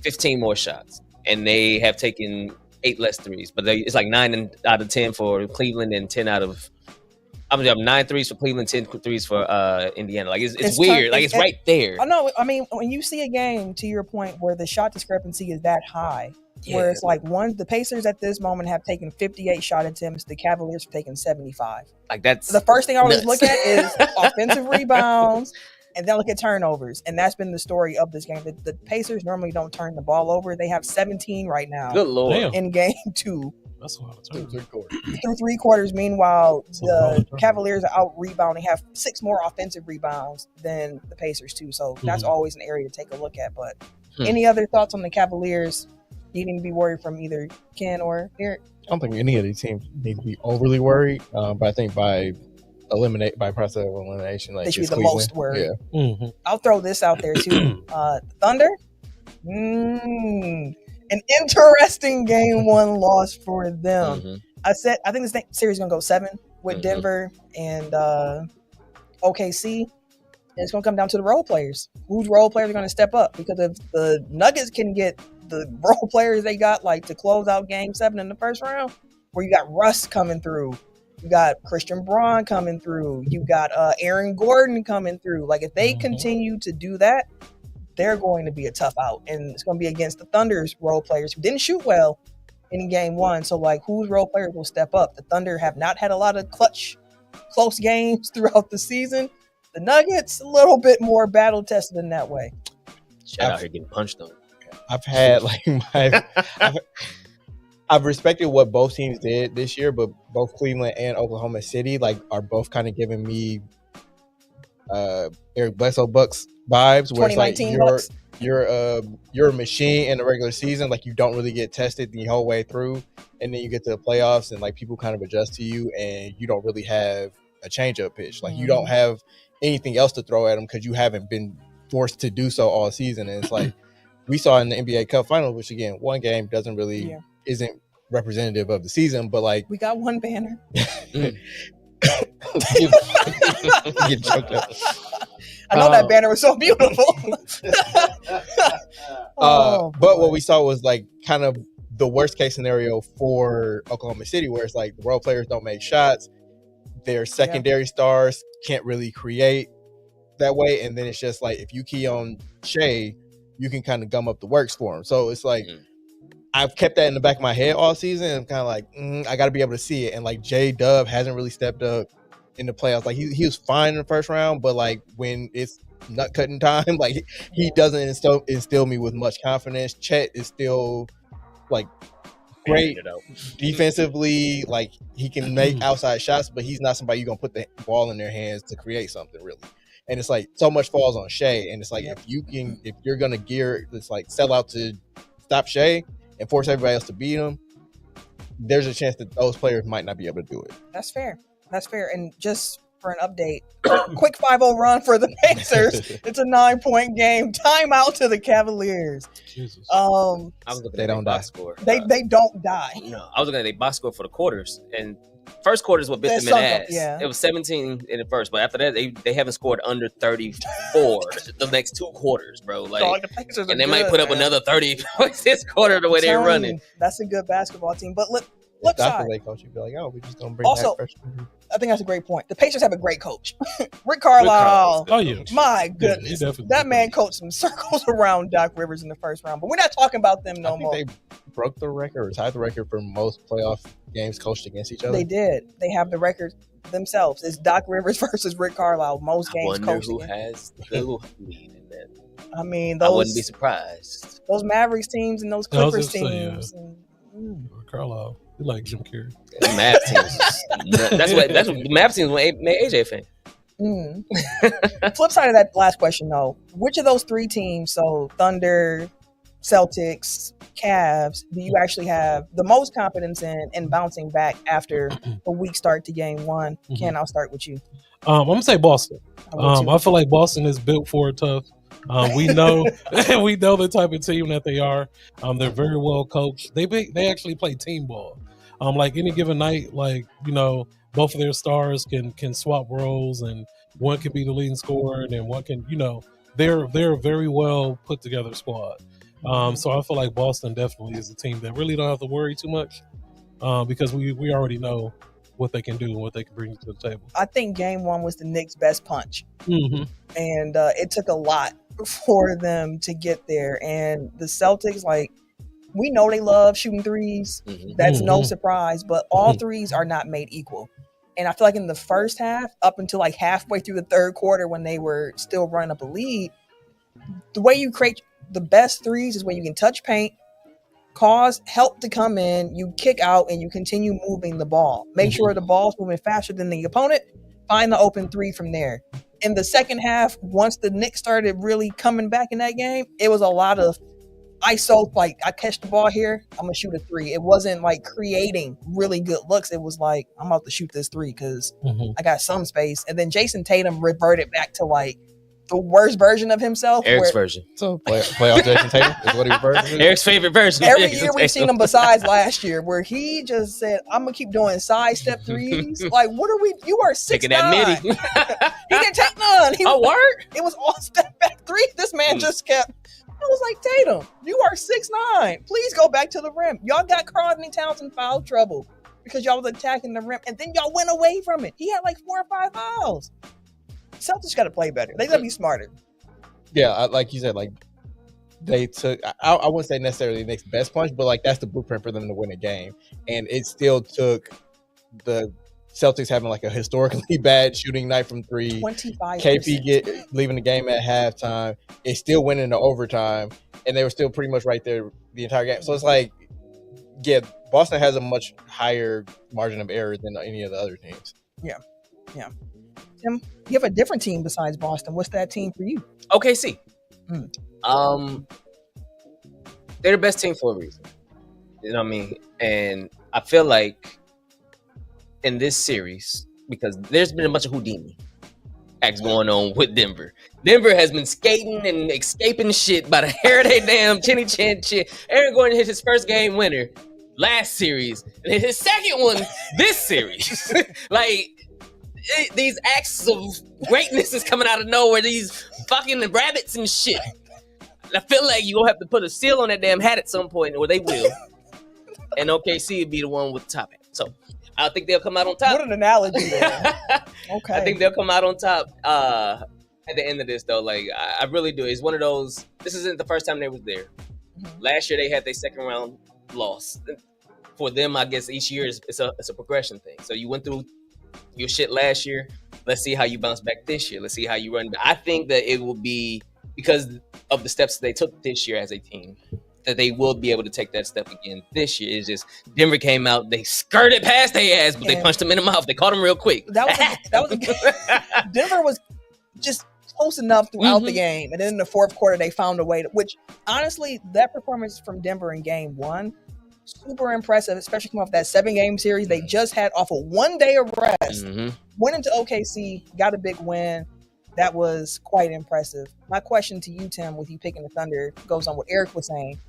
15 more shots. And they have taken 8 less threes, but it's like 9 out of 10 for Cleveland and 10 out of. I'm gonna have 9 threes for Cleveland, 10 threes for Indiana. Like, it's weird. Like, it's right there. I know. I mean, when you see a game, to your point, where the shot discrepancy is that high, where it's like the Pacers at this moment have taken 58 shot attempts, the Cavaliers have taken 75. Like, that's the first thing I always look at is offensive rebounds. And then look at turnovers. And that's been the story of this game. The Pacers normally don't turn the ball over. They have 17 right now. Good Lord. In game 2. That's a lot of turnovers. Through 3 quarters. Meanwhile, the Cavaliers are out rebounding, have 6 more offensive rebounds than the Pacers too. So that's always an area to take a look at. But any other thoughts on the Cavaliers needing to be worried from either Ken or Eric? I don't think any of these teams need to be overly worried. But I think by process of elimination, like, they should be the Cleveland. most worried. Yeah. I'll throw this out there too. Thunder, an interesting game 1 loss for them. I think this series is gonna go 7 with Denver and OKC. And it's gonna come down to the role players. Whose role players are gonna step up? Because if the Nuggets can get the role players they got, like, to close out game 7 in the first round, where you got Russ coming through. You got Christian Braun coming through. You got Aaron Gordon coming through. Like, if they continue to do that, they're going to be a tough out. And it's going to be against the Thunder's role players who didn't shoot well in game 1. So, like, whose role players will step up? The Thunder have not had a lot of close games throughout the season. The Nuggets, a little bit more battle tested in that way. Shout out here getting punched on. I've had, like, I've respected what both teams did this year, but both Cleveland and Oklahoma City, like, are both kind of giving me Eric Bledsoe Bucks vibes, where it's like you're a machine in the regular season. Like, you don't really get tested the whole way through, and then you get to the playoffs, and like people kind of adjust to you, and you don't really have a change-up pitch. Like, you don't have anything else to throw at them because you haven't been forced to do so all season. And it's like we saw in the NBA Cup Finals, which again, one game doesn't really isn't representative of the season, but like we got one banner. Get choked up. I know that banner was so beautiful. But what we saw was like kind of the worst case scenario for Oklahoma City, where it's like the role players don't make shots, their secondary stars can't really create that way, and then it's just like if you key on Shea, you can kind of gum up the works for him. So it's like I've kept that in the back of my head all season. I'm kind of like I got to be able to see it, and like J-Dub hasn't really stepped up in the playoffs. Like he was fine in the first round, but like when it's nut cutting time, like he doesn't instill me with much confidence. Chet is still like great defensively, like he can make outside shots, but he's not somebody you're gonna put the ball in their hands to create something really. And it's like so much falls on Shea, and it's like if you're gonna gear it's like sell out to stop Shea and force everybody else to beat him, there's a chance that those players might not be able to do it. That's fair. And just for an update, quick 5-0 run for the Pacers. It's a 9-point game. Timeout to the Cavaliers. Jesus. I was looking they at don't their die. box score. They don't die. No, I was looking at their box score for the quarters, and first quarter is what bit That them in the sunk ass. up, yeah. It was 17 in the first, but after that, they haven't scored under 34 the next two quarters, bro. Like, the Pacers are and they good, might put up man. another 30 points this quarter the way they're Telling running. you, that's a good basketball team. But flip If side, Dr. coach, you'd be like, we're just gonna bring Also, back freshman. I think that's a great point. The Pacers have a great coach, Rick Carlisle. Oh yeah. My he goodness, definitely that man did. coached some circles around Doc Rivers in the first round. But we're not talking about them no I think more. they broke the record or tied the record for most playoff games coached against each other. They did. They have the record themselves. It's Doc Rivers versus Rick Carlisle. Most I games wonder coached who against. has the lead in that. I mean, I wouldn't be those surprised. Mavericks teams and those I was Clippers gonna say, teams. Carlisle, you like Jim Carrey. The Mavs teams. That's what the Mavs teams made AJ a fan. Flip side of that last question, though, which of those three teams, so Thunder, Celtics, Cavs, do you actually have the most confidence in bouncing back after a weak start to game one? Ken, I'll start with you. I'm gonna say Boston. I feel like Boston is built for it tough. We know the type of team that they are. They're very well coached. They actually play team ball. Like any given night, like both of their stars can swap roles, and one can be the leading scorer, and then one can they're a very well put together squad. So I feel like Boston definitely is a team that really don't have to worry too much because we already know what they can do and what they can bring to the table. I think game one was the Knicks' best punch. And it took a lot for them to get there. And the Celtics, like, we know they love shooting threes. That's no surprise, but all threes are not made equal. And I feel like in the first half, up until like halfway through the third quarter when they were still running up a lead, the way you create the best threes is when you can touch paint, cause help to come in, you kick out, and you continue moving the ball. Make sure the ball's moving faster than the opponent. Find the open three from there. In the second half, once the Knicks started really coming back in that game, it was a lot of ISO, like, I catch the ball here, I'm going to shoot a three. It wasn't like creating really good looks. It was like, I'm about to shoot this three because I got some space. And then Jason Tatum reverted back to like the worst version of himself. Eric's version. So playoff Jason Tatum is what he refers to. Eric's favorite version. Every year we've seen him besides last year where he just said, I'm going to keep doing sidestep threes. Like, what are we? You are 6'9". Taking that midi. He didn't take none. Word? It was all step back three. This man just kept. I was like, Tatum, you are 6'9". Please go back to the rim. Y'all got Karl-Anthony Towns in foul trouble because y'all was attacking the rim, and then y'all went away from it. He had like 4 or 5 fouls. Celtics got to play better. They got to be smarter. Yeah, like you said, like they took. I wouldn't say necessarily the Knicks' best punch, but like that's the blueprint for them to win a game, and it still took the Celtics having like a historically bad shooting night from three. 25%. KP leaving the game at halftime. It still went into overtime, and they were still pretty much right there the entire game. So it's like, yeah, Boston has a much higher margin of error than any of the other teams. Yeah. Tim, you have a different team besides Boston. What's that team for you? OKC. They're the best team for a reason. You know what I mean? And I feel like in this series, because there's been a bunch of Houdini acts going on with Denver. Denver has been skating and escaping shit by the hair of their damn chinny chin shit. Aaron Gordon hit his first game winner last series, and his second one this series. These acts of greatness is coming out of nowhere. These fucking rabbits and shit. I feel like you're going to have to put a seal on that damn hat at some point, or they will. And OKC would be the one with the top hat. So I think they'll come out on top. What an analogy there. Okay. I think they'll come out on top at the end of this, though. Like, I really do. It's one of those. This isn't the first time they was there. Mm-hmm. Last year, they had their second round loss. For them, I guess each year it's a progression thing. So you went through your shit last year. Let's see how you bounce back this year. Let's see how you run. I think that it will be, because of the steps they took this year as a team, that they will be able to take that step again this year. It's just Denver came out, they skirted past their ass, but they punched them in the mouth. They caught them real quick. Denver was just close enough throughout the game, and then in the fourth quarter they found a way to, which honestly, that performance from Denver in game one, super impressive, especially coming off that 7-game series they just had off of 1 day of rest. Went into OKC, got a big win. That was quite impressive. My question to you, Tim, with you picking the Thunder, goes on what Eric was saying.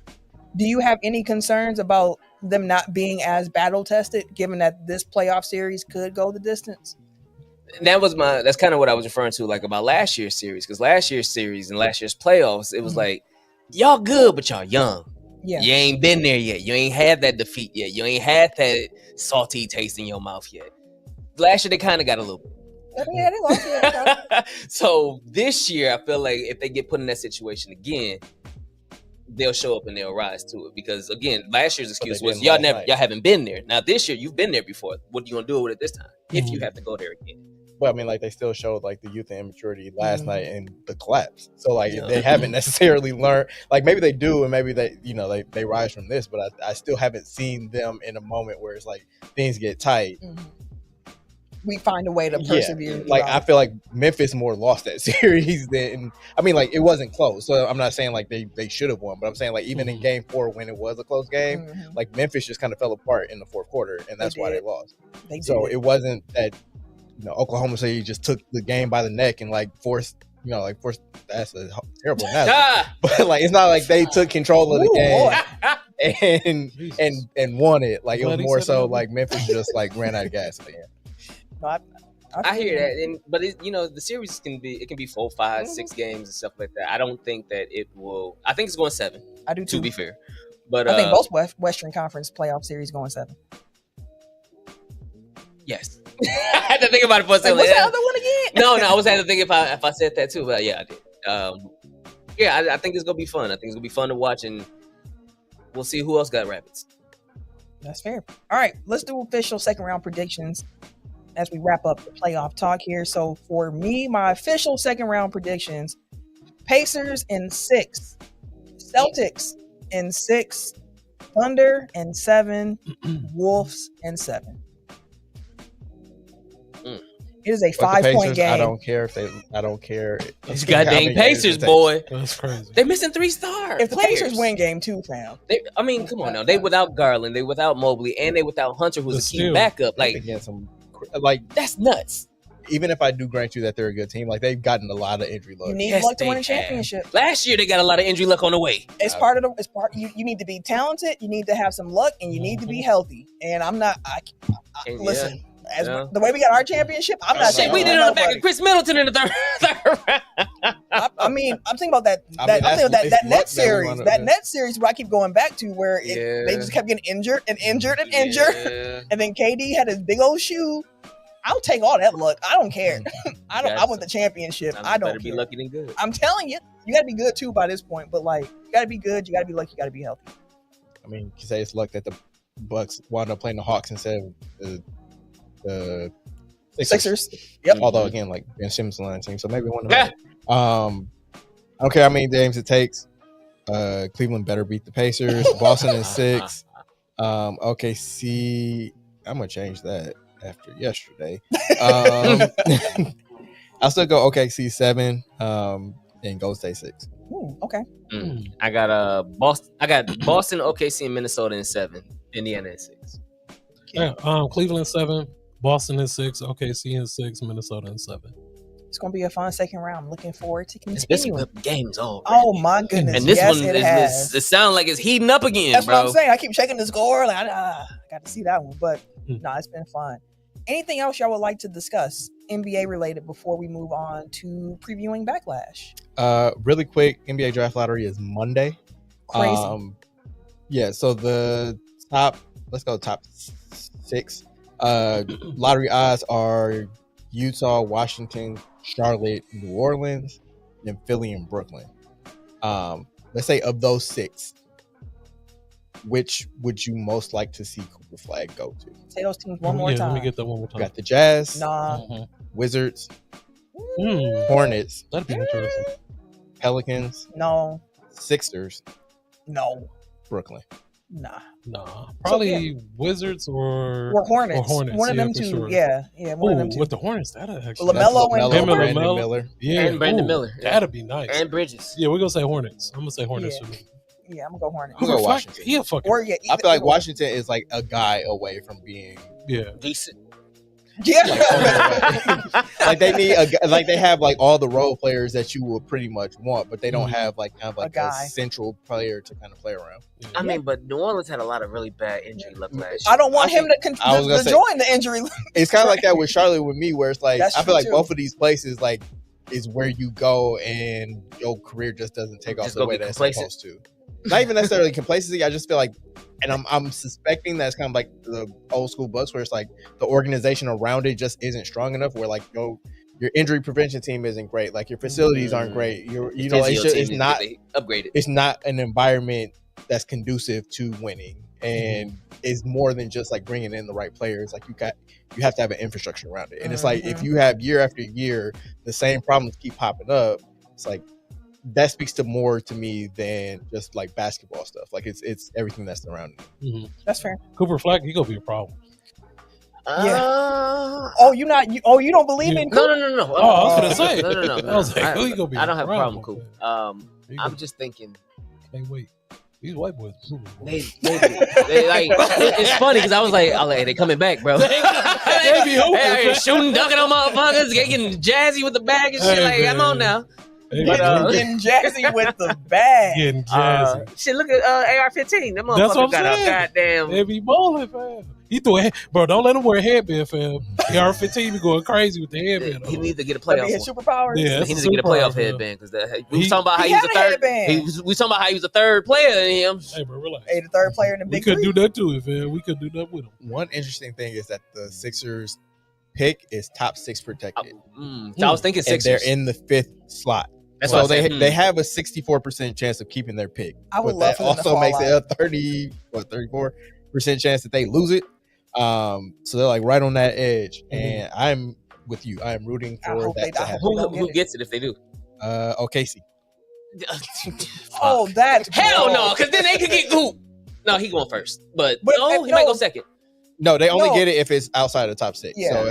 Do you have any concerns about them not being as battle-tested, given that this playoff series could go the distance? That's kind of what I was referring to, like, about last year's series. Because last year's series and last year's playoffs, it was like, y'all good, but y'all young. Yeah. You ain't been there yet. You ain't had that defeat yet. You ain't had that salty taste in your mouth yet. Last year, they kind of got a little bit. Yeah, they lost it. So this year, I feel like if they get put in that situation again, they'll show up and they'll rise to it. Because again, last year's excuse was y'all haven't been there. Now this year, you've been there before. What are you gonna do with it this time? If you have to go there again. But I mean, like, they still showed like the youth and immaturity last night and the collapse. So like they haven't necessarily learned. Like maybe they do, and maybe they rise from this. But I still haven't seen them in a moment where it's like things get tight. We find a way to persevere. Like I feel like Memphis more lost that series than, I mean, like, it wasn't close. So I'm not saying like they should have won, but I'm saying like even in game 4 when it was a close game, like Memphis just kind of fell apart in the fourth quarter, and that's why they lost. So it wasn't that Oklahoma City just took the game by the neck and like forced. That's a terrible analogy. But like it's not like they took control of the game and won it. Like it was more so like Memphis just like ran out of gas at the end. I hear that, but the series can be 4, 5, 6 games and stuff like that. I don't think that it will. I think it's going 7. I do too. To be fair, but I think both Western Conference playoff series going 7. Yes, I had to think about it for a second. What's the other one again? No, I was having to think if I said that too, but yeah, I did. I think it's gonna be fun. I think it's gonna be fun to watch, and we'll see who else got rabbits. That's fair. All right, let's do official second round predictions as we wrap up the playoff talk here. So for me, my official second round predictions: Pacers in 6, Celtics in 6, Thunder in 7, Wolves in 7. It is a 5-point game. I don't care. It's goddamn Pacers, boy. That's crazy. They're missing 3 stars. If the Pacers win game 2, fam. Come on now. They without Garland, they without Mobley, and they without Hunter, who's a key backup. Like that's nuts. Even if I do grant you that they're a good team, like they've gotten a lot of injury luck. You need luck to win a championship. Last year they got a lot of injury luck on the way. It's you need to be talented, you need to have some luck, and you need to be healthy. And I'm not listen. The way we got our championship, I'm not saying we did it on the back of Chris Middleton in the third round. I'm thinking about that net series. That net series where I keep going back to where they just kept getting injured, and then KD had his big old shoe. I'll take all that luck. I don't care. I want the championship. I don't care. Be lucky than good. I'm telling you, you got to be good too by this point. But like, you got to be good. You got to be lucky. You got to be healthy. I mean, you can say it's luck that the Bucks wound up playing the Hawks instead of the Sixers. Yep. Although again, like Ben Simmons on the team, so maybe one of them. I don't care how many games it takes. Cleveland better beat the Pacers. Boston is 6. OKC. I'm gonna change that after yesterday. I'll still go OKC 7. And Golden State 6. Okay. I got Boston. I got Boston, OKC, and Minnesota in 7. Indiana in 6. Yeah, Cleveland 7, Boston in 6, OKC in 6, Minnesota in 7. It's gonna be a fun second round. I'm looking forward to It's continuing. been some games already. Oh my goodness! And this yes, one, it sounds like it's heating up again. That's bro. what I'm saying. I keep checking the score. Like, I got to see that one, but no, it's been fun. Anything else y'all would like to discuss NBA related before we move on to previewing Backlash? Really quick, NBA draft lottery is Monday. Crazy. Yeah. So let's go top 6. Lottery odds are Utah, Washington, Charlotte, New Orleans, and Philly and Brooklyn. Let's say of those 6, which would you most like to see Cooper Flagg go to? Say those teams one more time. Let me get that one more time. You got the Jazz, Wizards, Hornets. That'd be interesting. Pelicans. No. Sixers. No. Brooklyn. Nah. Probably Wizards or Hornets. Or Hornets. One of them for two. sure. Yeah. One of them two. With the Hornets, that'd actually LaMelo and Brandon Miller. Yeah, and Brandon Miller. That'd be nice. And Bridges. Yeah, we're gonna say Hornets. I'm gonna say Hornets. Yeah, I'm gonna go Hornets. I'm gonna go Washington. He a fucking. I feel like Washington is like a guy away from being decent. Yeah, like they need they have like all the role players that you would pretty much want, but they don't have like kind of like a central player to kind of play around. I mean, but New Orleans had a lot of really bad injury luck last year. I don't want him to join the injury. It's kind of like that with Charlotte with me, where it's like That's I feel like too. both of these places like is where you go and your career just doesn't take off the way that it's supposed to. Not even necessarily complacency. I just feel like, and I'm suspecting that's kind of like the old school Bucks, where it's like the organization around it just isn't strong enough. Where like your injury prevention team isn't great, like your facilities aren't great. It's not upgraded. It's not an environment that's conducive to winning, and it's more than just like bringing in the right players. Like you have to have an infrastructure around it, and it's like if you have year after year the same problems keep popping up, it's like. That speaks to more to me than just like basketball stuff. Like it's everything that's around it. That's fair. Cooper Flagg, he gonna be a problem. You don't believe in Cooper? No. Oh, I was gonna say. No. I was like, who he gonna be? I don't have a problem with Cooper. I'm just thinking. Can't wait. These white boys. They like it's funny because I was like, they coming back, bro. They be shooting, dunking on motherfuckers, getting jazzy with the bag and shit. Like, I'm on now. Getting jazzy with the bag. Getting jazzy. Shit, look at AR-15. That motherfucker got a goddamn. They be bowling, fam. He threw a bro. Don't let him wear a headband, fam. AR-15 be going crazy with the headband. He needs to get a playoff. His superpowers. Yeah, he needs to get a playoff headband because we was talking about how he was a third. We talking about how he was a third player in him. Hey, bro, relax. The third player in the big. We could do that too, fam. We could do that with him. One interesting thing is that the Sixers pick is top 6 protected. I was thinking Sixers. And they're in the 5th slot. So they have a 64% chance of keeping their pick. I would love for them to also fall makes out. it a 34% chance that they lose it. So they're like right on that edge. And I'm with you. I am rooting for that to happen. Who gets it if they do? OKC. Oh, that's hell no, because then they could get Goop. No, he going first, but no, he might go second. No, they only get it if it's outside of the top 6. Yeah. So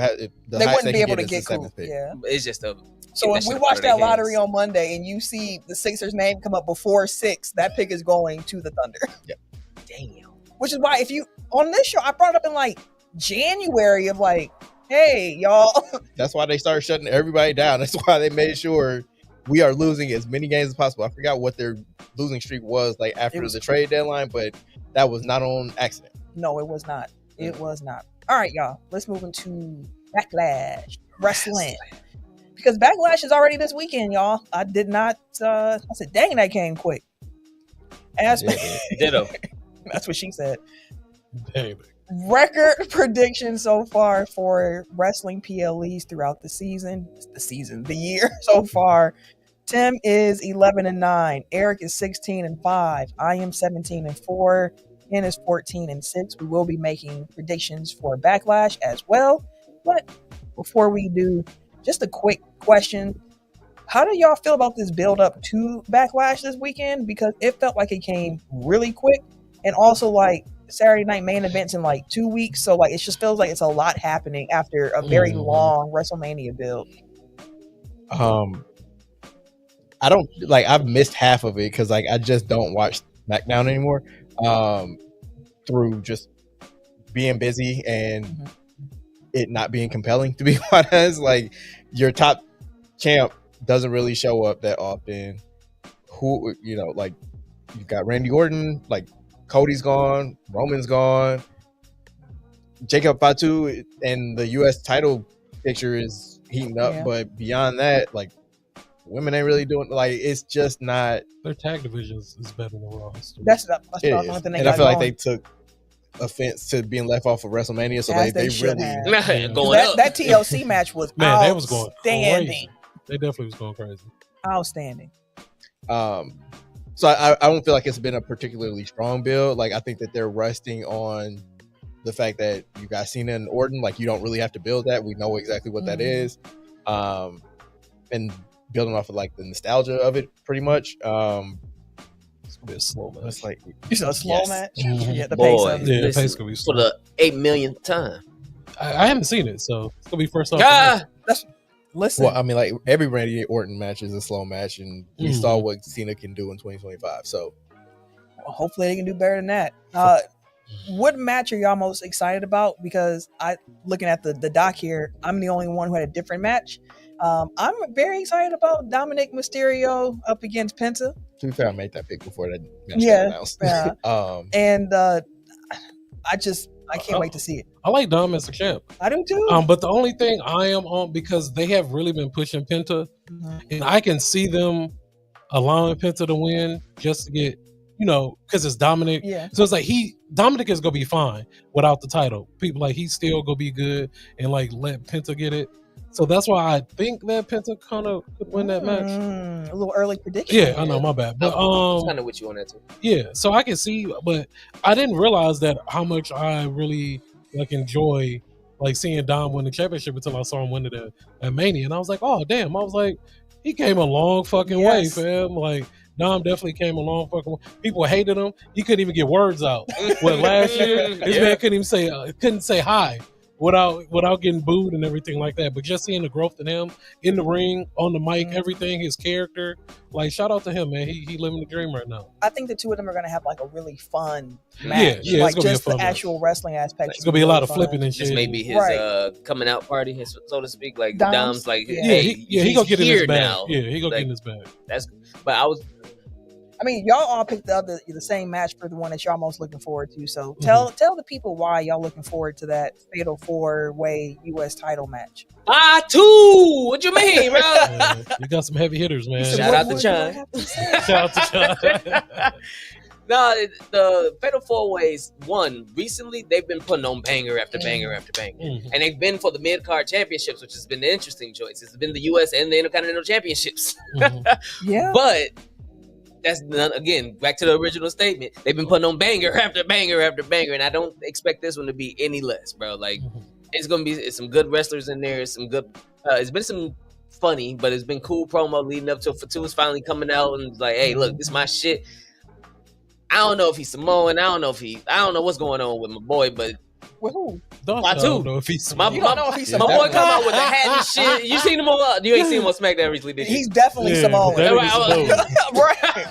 they wouldn't be able to get Goop. Yeah, it's just a. So if we watch that lottery on Monday and you see the Sixers name come up before 6, that pick is going to the Thunder. Yep. Damn. Which is why if you on this show, I brought up in like January of like, hey y'all. That's why they started shutting everybody down. That's why they made sure we are losing as many games as possible. I forgot what their losing streak was like after the trade deadline, but that was not on accident. No, it was not. It was not. All right, y'all. Let's move into Backlash Wrestling. Because Backlash is already this weekend, y'all. I did not. I said, dang, that came quick. Ditto. That's what she said. Dang. Record prediction so far for wrestling PLEs throughout the year so far. Tim is 11-9. Eric is 16-5. I am 17-4. Ken is 14-6. We will be making predictions for Backlash as well. But before we do, just a quick question. How do y'all feel about this build up to Backlash this weekend? Because it felt like it came really quick. And also like Saturday night main events in like 2 weeks. So like it just feels like it's a lot happening after a very long WrestleMania build. I don't like. I've missed half of it because like I just don't watch SmackDown anymore. Through just being busy and it not being compelling, to be honest. Like your top champ doesn't really show up that often. Who like you've got Randy Orton, like Cody's gone, Roman's gone, Jacob Fatu, and the U.S. title picture is heating up. But beyond that, like women ain't really doing. Like it's just not. Their tag divisions is better than Raw. That's one thing. And I feel like they took offense to being left off of WrestleMania, so they really going up. That TLC match was they was going outstanding. Crazy. They definitely was going crazy. Outstanding. So I don't feel like it's been a particularly strong build. Like I think that they're resting on the fact that you got Cena and Orton. Like you don't really have to build that. We know exactly what that is, and building off of like the nostalgia of it, pretty much. It's gonna be a slow match. It's like you saw a slow match. Yeah, the pace gonna be slow. For the 8 millionth time. I haven't seen it, so it's gonna be first off. Listen. Well, I mean, like every Randy Orton match is a slow match, and we saw what Cena can do in 2025. So, hopefully, they can do better than that. What match are y'all most excited about? Because looking at the doc here, I'm the only one who had a different match. I'm very excited about Dominic Mysterio up against Penta. To be fair, I made that pick before that match got announced. And I can't wait to see it. I like Dom as a champ. I do too. But the only thing I am on, because they have really been pushing Penta, and I can see them allowing Penta to win just to get, because it's Dominic. Yeah. So it's like Dominic is gonna be fine without the title. People like he's still gonna be good and like let Penta get it. So that's why I think that Penta kind of could win that match. A little early prediction. Yeah, I know, my bad. But kind of with you on that too. Yeah, so I can see, but I didn't realize that how much I really like enjoy like seeing Dom win the championship until I saw him win it at Mania, and I was like, oh damn! I was like, he came a long fucking way, fam. Like Dom definitely came a long fucking way. People hated him. He couldn't even get words out. Well, last year, this man couldn't say hi without getting booed and everything like that. But just seeing the growth in him in the ring, on the mic, everything, his character, like shout out to him, man. He living the dream right now. I think the two of them are gonna have like a really fun match. Yeah, like it's gonna just be a fun the actual wrestling aspect. It's gonna be a lot of flipping and shit. This may be his coming out party, so to speak. Like Dom's like, he gonna get in his bag. Now. Yeah, he gonna get in his bag. I mean, y'all all picked the same match for the one that y'all most looking forward to. So tell the people why y'all looking forward to that Fatal 4-Way U.S. title match. What you mean, bro? You got some heavy hitters, man. Shout out to Chun. Shout out to Chun. No, the Fatal 4-Ways won recently. They've been putting on banger after banger after banger, and they've been for the mid-card championships, which has been the interesting choice. It's been the U.S. and the Intercontinental Championships. Yeah, but that's not, again, back to the original statement. They've been putting on banger after banger after banger, and I don't expect this one to be any less, bro. Like it's some good wrestlers in there. Some good. It's been some funny, but it's been cool promo leading up to Fatu's finally coming out and like, hey, look, this is my shit. I don't know if he's Samoan. I don't know what's going on with my boy, but with who? I don't know if he's Samoan. You don't know if he's my Samoan. boy come out with the hat and shit. You seen him on? You ain't seen him on SmackDown recently, did you? He's definitely Samoan. Right.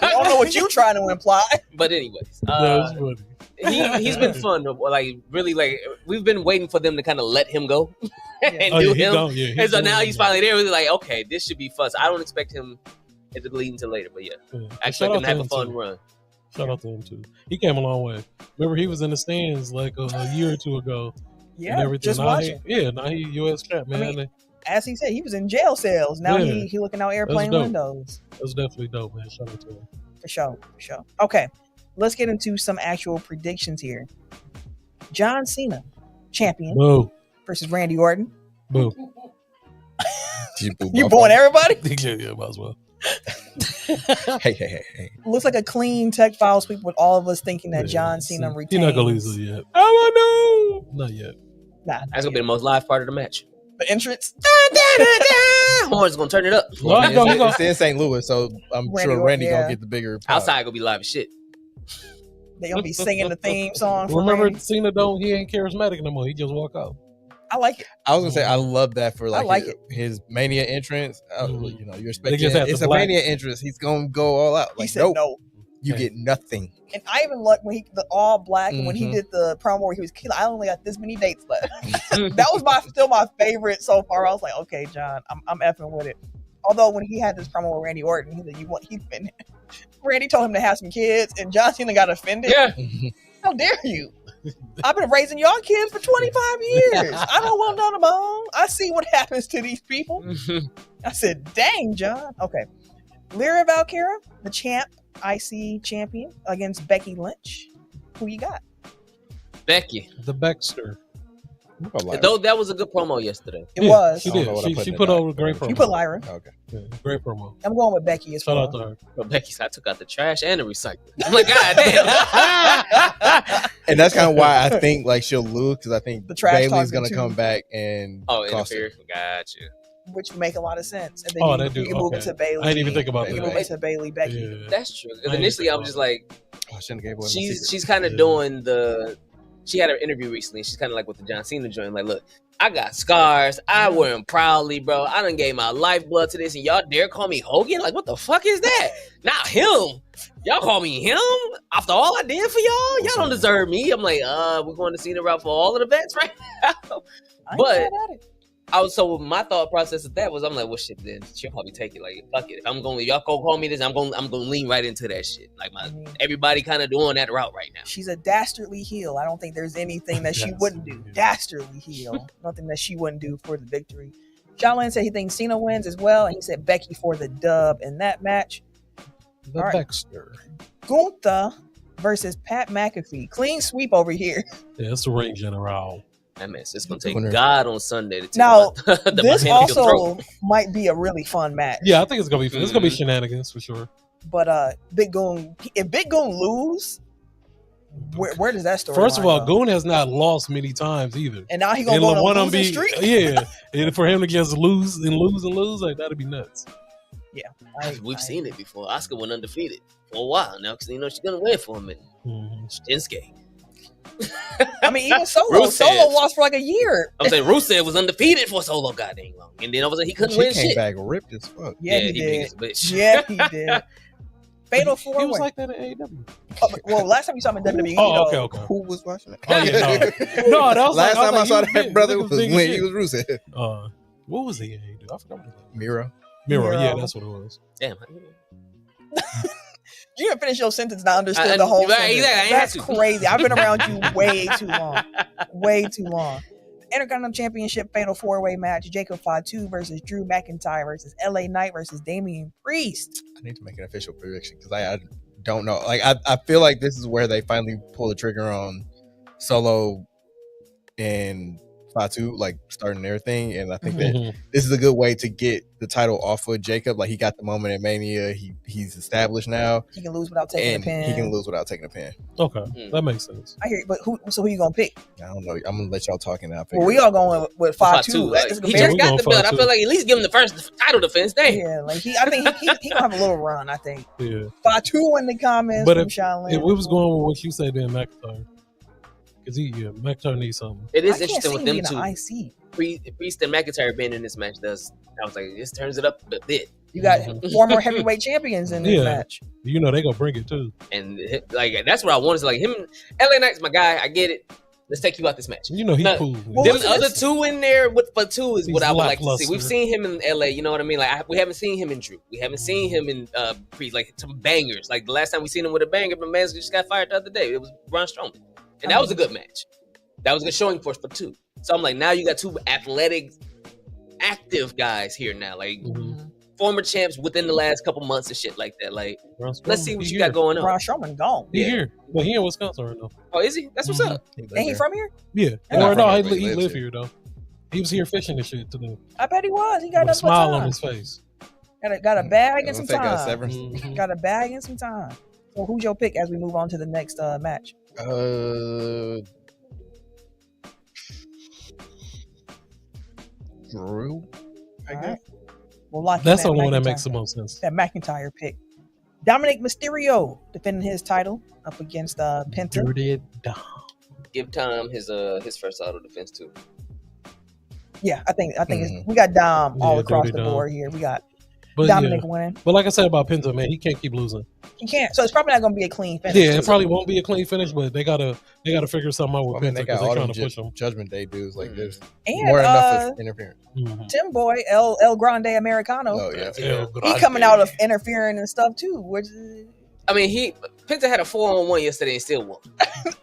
I don't know what you trying to imply. But anyways, he's been fun. Like really, like we've been waiting for them to kind of let him go and do him. And so now he's finally there. We're like, okay, this should be fun. So I don't expect him to lead until later, but I expect him to have a fun run. Shout out to him too. He came a long way. Remember, he was in the stands like a year or two ago. Yeah, and everything. just watching. Now he U.S. champ, man. I mean, as he said, he was in jail cells. Now he looking out airplane windows. That's definitely dope, man. Shout out to him. For sure. Okay, let's get into some actual predictions here. John Cena, champion, versus Randy Orton. Boo. You booing everybody? Yeah, might as well. Hey. Looks like a clean tech file sweep with all of us thinking that John Cena retains. He's not gonna lose it yet. Oh no, not yet. That's gonna be the most live part of the match. The entrance. Horn's gonna turn it up. It's in St. Louis, so I'm sure Randy gonna get the bigger pop. Outside gonna be live as shit. They gonna be singing the theme song. Remember, Cena he ain't charismatic no more. He just walk out. I like it. I was gonna say I love that for like his Mania entrance. You know, you're expecting it's a Mania entrance. He's gonna go all out. He said no. You get nothing. And I even like when the all black and when he did the promo where he was killing. I only got this many dates left. That was still my favorite so far. I was like, okay, John, I'm effing with it. Although when he had this promo with Randy Orton, he said Randy told him to have some kids, and John Cena got offended. Yeah. How dare you? I've been raising y'all kids for 25 years. I don't want none of my own. I see what happens to these people. I said, dang, John. Okay. Lyra Valkyria, the IC champion, against Becky Lynch. Who you got? Becky. The Baxter. Though that was a good promo yesterday. It was. She did. She put over a great promo. You put Lyra. Okay. Yeah, great promo. I'm going with Becky as well. Shout out to her. But Becky, I took out the trash and the recycling. I'm like, God damn. And that's kind of why I think she'll lose, because I think the trash Bayley's gonna come back and interfere. Gotcha. Which would make a lot of sense. And then you can move it to Bayley. I didn't even think about that. You move it to Bayley, Becky. Yeah. That's true. Because initially I was just like, she's kind of doing she had her interview recently. She's kind of like with the John Cena joint. Like, look, I got scars. I wear them proudly, bro. I done gave my lifeblood to this, and y'all dare call me Hogan? Like, what the fuck is that? Not him. Y'all call me him after all I did for y'all? Y'all don't deserve me. I'm like, we're going to Cena route for all of the vets right now. But so my thought process of that was, I'm like, well, shit, then she'll probably take it. Like, fuck it. If y'all go call me this, I'm going to lean right into that shit. Like, everybody kind of doing that route right now. She's a dastardly heel. I don't think there's anything that she wouldn't do. Dastardly heel. Nothing that she wouldn't do for the victory. John Lynn said he thinks Cena wins as well, and he said Becky for the dub in that match. The Baxter. Gunther versus Pat McAfee. Clean sweep over here. Yeah, it's the ring general. That mess. It's going to take God on Sunday to take now, this also throat. Might be a really fun match. Yeah, I think it's going to be fun. It's going to be shenanigans for sure. But Big Goon, if Big Goon lose, where does that story First of all, go? Goon has not lost many times either. And now he's going to go on a losing streak? Yeah. And for him to just lose, like, that'd be nuts. Yeah. We've seen it before. Asuka went undefeated for a while now because she's going to win for a minute. Shinsuke. I mean, even Solo lost for like a year. I'm saying Rusev was undefeated for Solo goddamn long, and then all of a sudden he couldn't win shit. He came back ripped as fuck. Yeah, he did. Yeah, he did. Fatal 4-way. He was like that in AEW. Well, last time you saw him in WWE, okay. Who was watching that? Oh, yeah, no, that was last time I saw that brother was when he was Rusev. What was he in AEW? I forgot what it was. Miro. Yeah, that's what it was. Damn. You didn't finish your sentence and I understood the whole sentence. Exactly. That's crazy. I've been around you way too long. Way too long. Intercontinental Championship Fatal 4-Way match. Jacob Fatu versus Drew McIntyre versus LA Knight versus Damian Priest. I need to make an official prediction because I don't know. Like I feel like this is where they finally pull the trigger on Solo and Fatu, like starting their thing, and I think that this is a good way to get the title off of Jacob. Like he got the moment at Mania, he's established now. He can lose without taking a pin. He can lose without taking a pin. Okay, that makes sense. I hear you, but who you gonna pick? I don't know. I'm gonna let y'all talk and I'll pick. Well, we all going with Fatu. He just got the belt. I feel like at least give him the first title defense. Yeah, like I think he gonna have a little run. I think. Yeah. Fatu in the comments. But if we was going with what you said, then McIntyre. Because McIntyre needs something. It is interesting with them two. IC. Priest and McIntyre being in this match I was like, this turns it up a bit. You got former heavyweight champions in this match. You know they gonna bring it too. And like that's what I wanted. Like him, LA Knight's my guy. I get it. Let's take you out this match. You know he's cool. Them other two in there for two is what I would like to see. We've seen him in LA. You know what I mean? Like we haven't seen him in Drew. We haven't seen him in Priest. Like some bangers. Like the last time we seen him with a banger, but man just got fired the other day. It was Braun Strowman, and that was a good match. That was a good showing for us for two. So I'm like, now you got two athletic, active guys here now, like former champs within the last couple months and shit like that. Like, let's see what you got going on. Braun Strowman gone. He here, but he in Wisconsin right now. Oh, is he? That's what's up. Ain't he from here? Yeah. Or no, he live here though. He was here fishing and shit today. I bet he was. He got a smile on his face. Got a bag and some time. Got a bag and some time. So who's your pick as we move on to the next match? Drew, I guess. Well, that's the one that makes the most sense. That McIntyre pick. Dominic Mysterio defending his title up against Penta. Give Tom his first title defense too. Yeah, I think we got Dom all across the board here. We got Dominic winning. But like I said about Penta, man, he can't keep losing. He can't. So it's probably not going to be a clean finish. Yeah, it probably won't be a clean finish, but they gotta figure something out with Penta because they're trying to push him. Judgment Day dudes, like there's more enough of interference. Tim Boy, El Grande Americano. Oh yeah, he coming out of interfering and stuff too. Which I mean, Penta had a 4-on-1 yesterday and still won.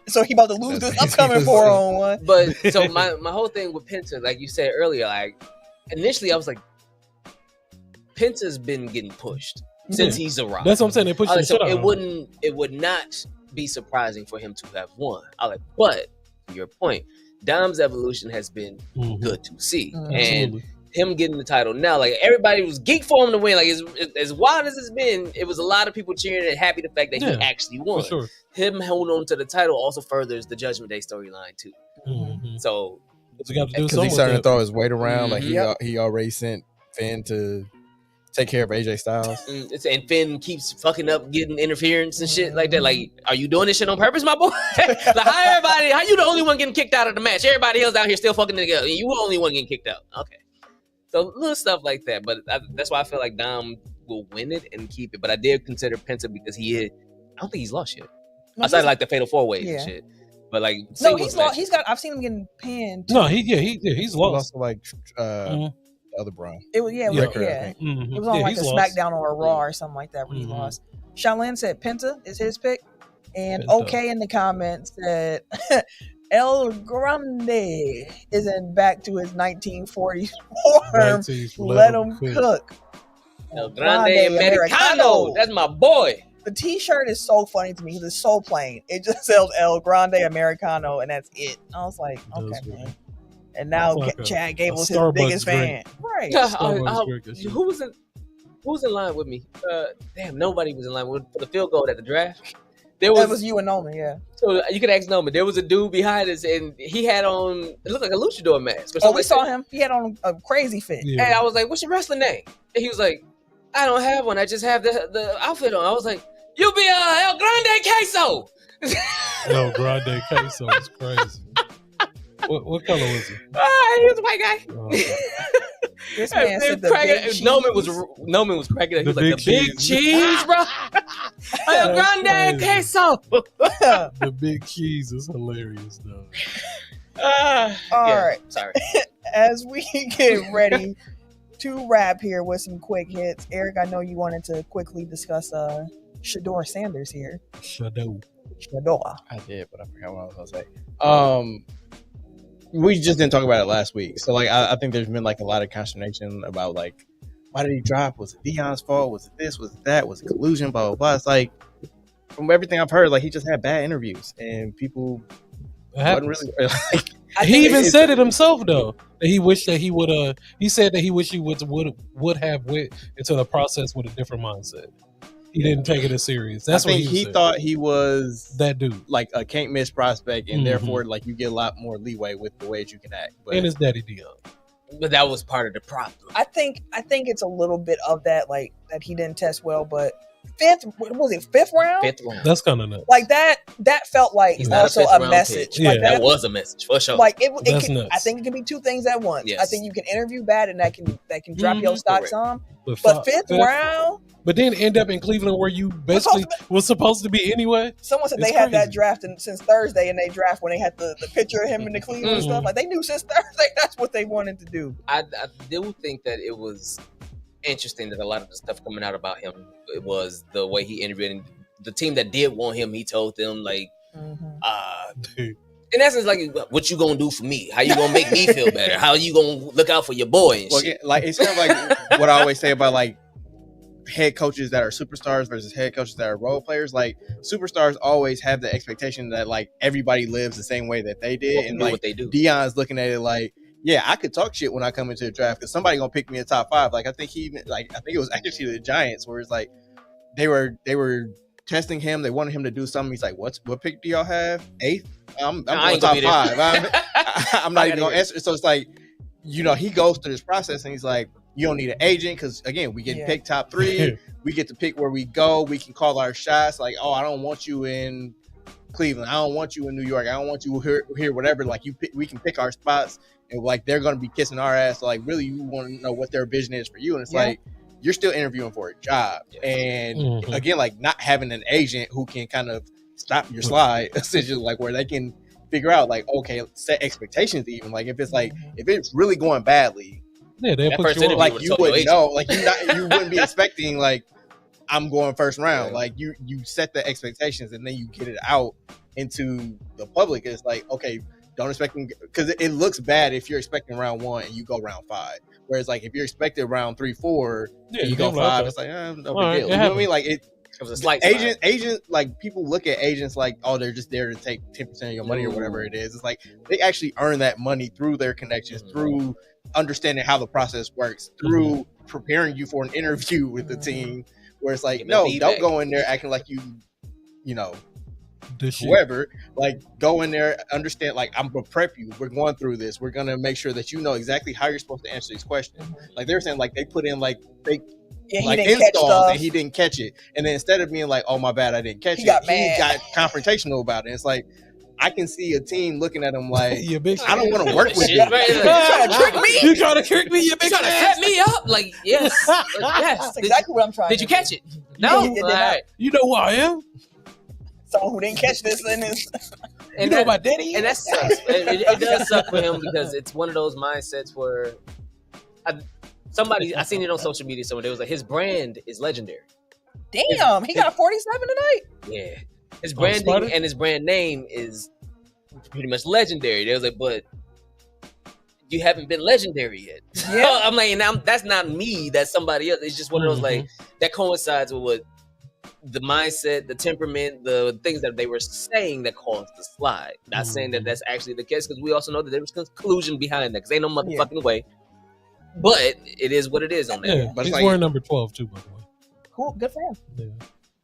So he about to lose this upcoming 4-on-1. But so my whole thing with Penta, like you said earlier, like initially I was like, Penta's been getting pushed since he's arrived. That's what I'm saying. They pushed the shit out. It would not be surprising for him to have won. But to your point, Dom's evolution has been good to see, and him getting the title now, like everybody was geeked for him to win. Like as wild as it's been, it was a lot of people cheering and happy the fact that he actually won. For sure. Him holding on to the title also furthers the Judgment Day storyline too. So because he's starting to throw his weight around, like he already sent Finn to take care of AJ Styles. And Finn keeps fucking up, getting interference and shit like that. Like, are you doing this shit on purpose, my boy? Like, how you the only one getting kicked out of the match? Everybody else out here still fucking together. You the only one getting kicked out. Okay. So little stuff like that. But that's why I feel like Dom will win it and keep it. But I did consider Penta because I don't think he's lost yet. Outside like the Fatal 4-Way and shit. But like, no, he's lost. I've seen him getting pinned. No, he's lost. Like, other Braun. It was It was on like a SmackDown or a Raw or something like that when he lost. Shaolin said Penta is his pick, and OK in the comments said El Grande isn't back to his 1940s form. Let him cook. El Grande Americano. That's my boy. The T-shirt is so funny to me because it's so plain. It just says El Grande Americano, and that's it. I was like, okay, man. And now like Chad Gable's his biggest fan. Right. Who was in line with me? Damn, nobody was in line for the field goal at the draft. That was you and Noman, yeah. So you could ask Noman. There was a dude behind us, and he had on, it looked like a luchador mask. We saw him. He had on a crazy fit. Yeah. And I was like, what's your wrestling name? And he was like, I don't have one. I just have the outfit on. I was like, you be El Grande Queso. El Grande Queso is crazy. What color was he? He was a white guy. This man said the big cheese. Noman was cracking up. He was like, the big cheese, bro. El Grande Queso. The big cheese is hilarious, though. All right. Sorry. As we get ready to wrap here with some quick hits, Eric, I know you wanted to quickly discuss Shador Sanders here. Shador. I did, but I forgot what I was going to say. We just didn't talk about it last week. So, like, I think there's been, like, a lot of consternation about, like, why did he drop? Was it Dion's fault? Was it this? Was it that? Was it collusion? Blah, blah, blah. It's like, from everything I've heard, like, he just had bad interviews. And people wasn't really like... He even said it himself, though. That he wished that he would have... He said that he wished he would have went into the process with a different mindset. He didn't take it as serious. That's what he thought he was that dude, like a can't miss prospect, and therefore, like, you get a lot more leeway with the ways you can act. But, and his daddy Dion. But that was part of the problem. I think it's a little bit of that, like that he didn't test well, but fifth round? Fifth round. That's kind of nuts. Like that felt like also a message. Yeah. Like that was a message for sure. Like it can, I think it can be two things at once. Yes. I think you can interview bad and that can drop your stocks on. But fifth round. But then end up in Cleveland where you basically was supposed to be anyway. Someone said they had that draft since Thursday, and they draft when they had the picture of him in the Cleveland and stuff. Like they knew since Thursday that's what they wanted to do. I do think that it was interesting that a lot of the stuff coming out about him, it was the way he interviewed. And the team that did want him, he told them like, in essence, like, what you gonna do for me? How you gonna make me feel better? How you gonna look out for your boy and shit? Like it's kind of like what I always say about like head coaches that are superstars versus head coaches that are role players. Like superstars always have the expectation that like everybody lives the same way that they did, and like what they do. Dion's looking at it like, yeah, I could talk shit when I come into the draft because somebody gonna pick me in top 5. Like I think it was actually the Giants where it's like they were testing him. They wanted him to do something. He's like, what pick do y'all have? 8th? I'm going top 5. I'm not even gonna answer. So it's like, you know, he goes through this process and he's like, you don't need an agent because, again, we get picked top 3. We get to pick where we go. We can call our shots. Like, oh, I don't want you in Cleveland. I don't want you in New York. I don't want you here whatever. Like, we can pick our spots. and like they're going to be kissing our ass. So, like, really, you want to know what their vision is for you, and it's like you're still interviewing for a job, and again, like not having an agent who can kind of stop your slide, essentially, like where they can figure out, like, okay, set expectations. Even like if it's really going badly, they put you on. Like you wouldn't know, like you wouldn't be expecting like I'm going first round. Like you set the expectations and then you get it out into the public. It's like, okay, don't expect them, because it looks bad if you're expecting round 1 and you go round 5. Whereas like if you're expecting round 3, 4, and you go 5, it's like no big deal. You know what I mean? Like it was a slight agent. Like people look at agents like, oh, they're just there to take 10% of your money or whatever it is. It's like they actually earn that money through their connections, through understanding how the process works, through preparing you for an interview with the team. Where it's like, no, don't go in there acting like you know, whoever. Like, go in there, understand, like, I'm going to prep you. We're going through this. We're going to make sure that you know exactly how you're supposed to answer these questions. Like, they're saying, like, they put in, like, fake like installs and he didn't catch it. And then instead of being like, oh, my bad, I didn't catch it, he got confrontational about it. It's like, I can see a team looking at him like, I don't want to work with you. Right? You trying to trick me? You trying to trick me? You trying to set me up? Like, yes. That's exactly what I'm trying to do. Did you catch it? No. You know who I am? Someone who didn't catch this in his... And you know my daddy? And that sucks. It does suck for him because it's one of those mindsets where I seen it on social media somewhere. There was like, his brand is legendary. Damn, he got 47 tonight? Yeah. His branding and his brand name is pretty much legendary. They was like, but you haven't been legendary yet. Yeah. I'm like, that's not me. That's somebody else. It's just one of those like that coincides with what the mindset, the temperament, the things that they were saying that caused the slide. Not saying that that's actually the case, because we also know that there was collusion behind that. Because ain't no motherfucking way. But it is what it is on there. Yeah, but he's wearing number 12 too, by the way. Cool, good for him. Yeah.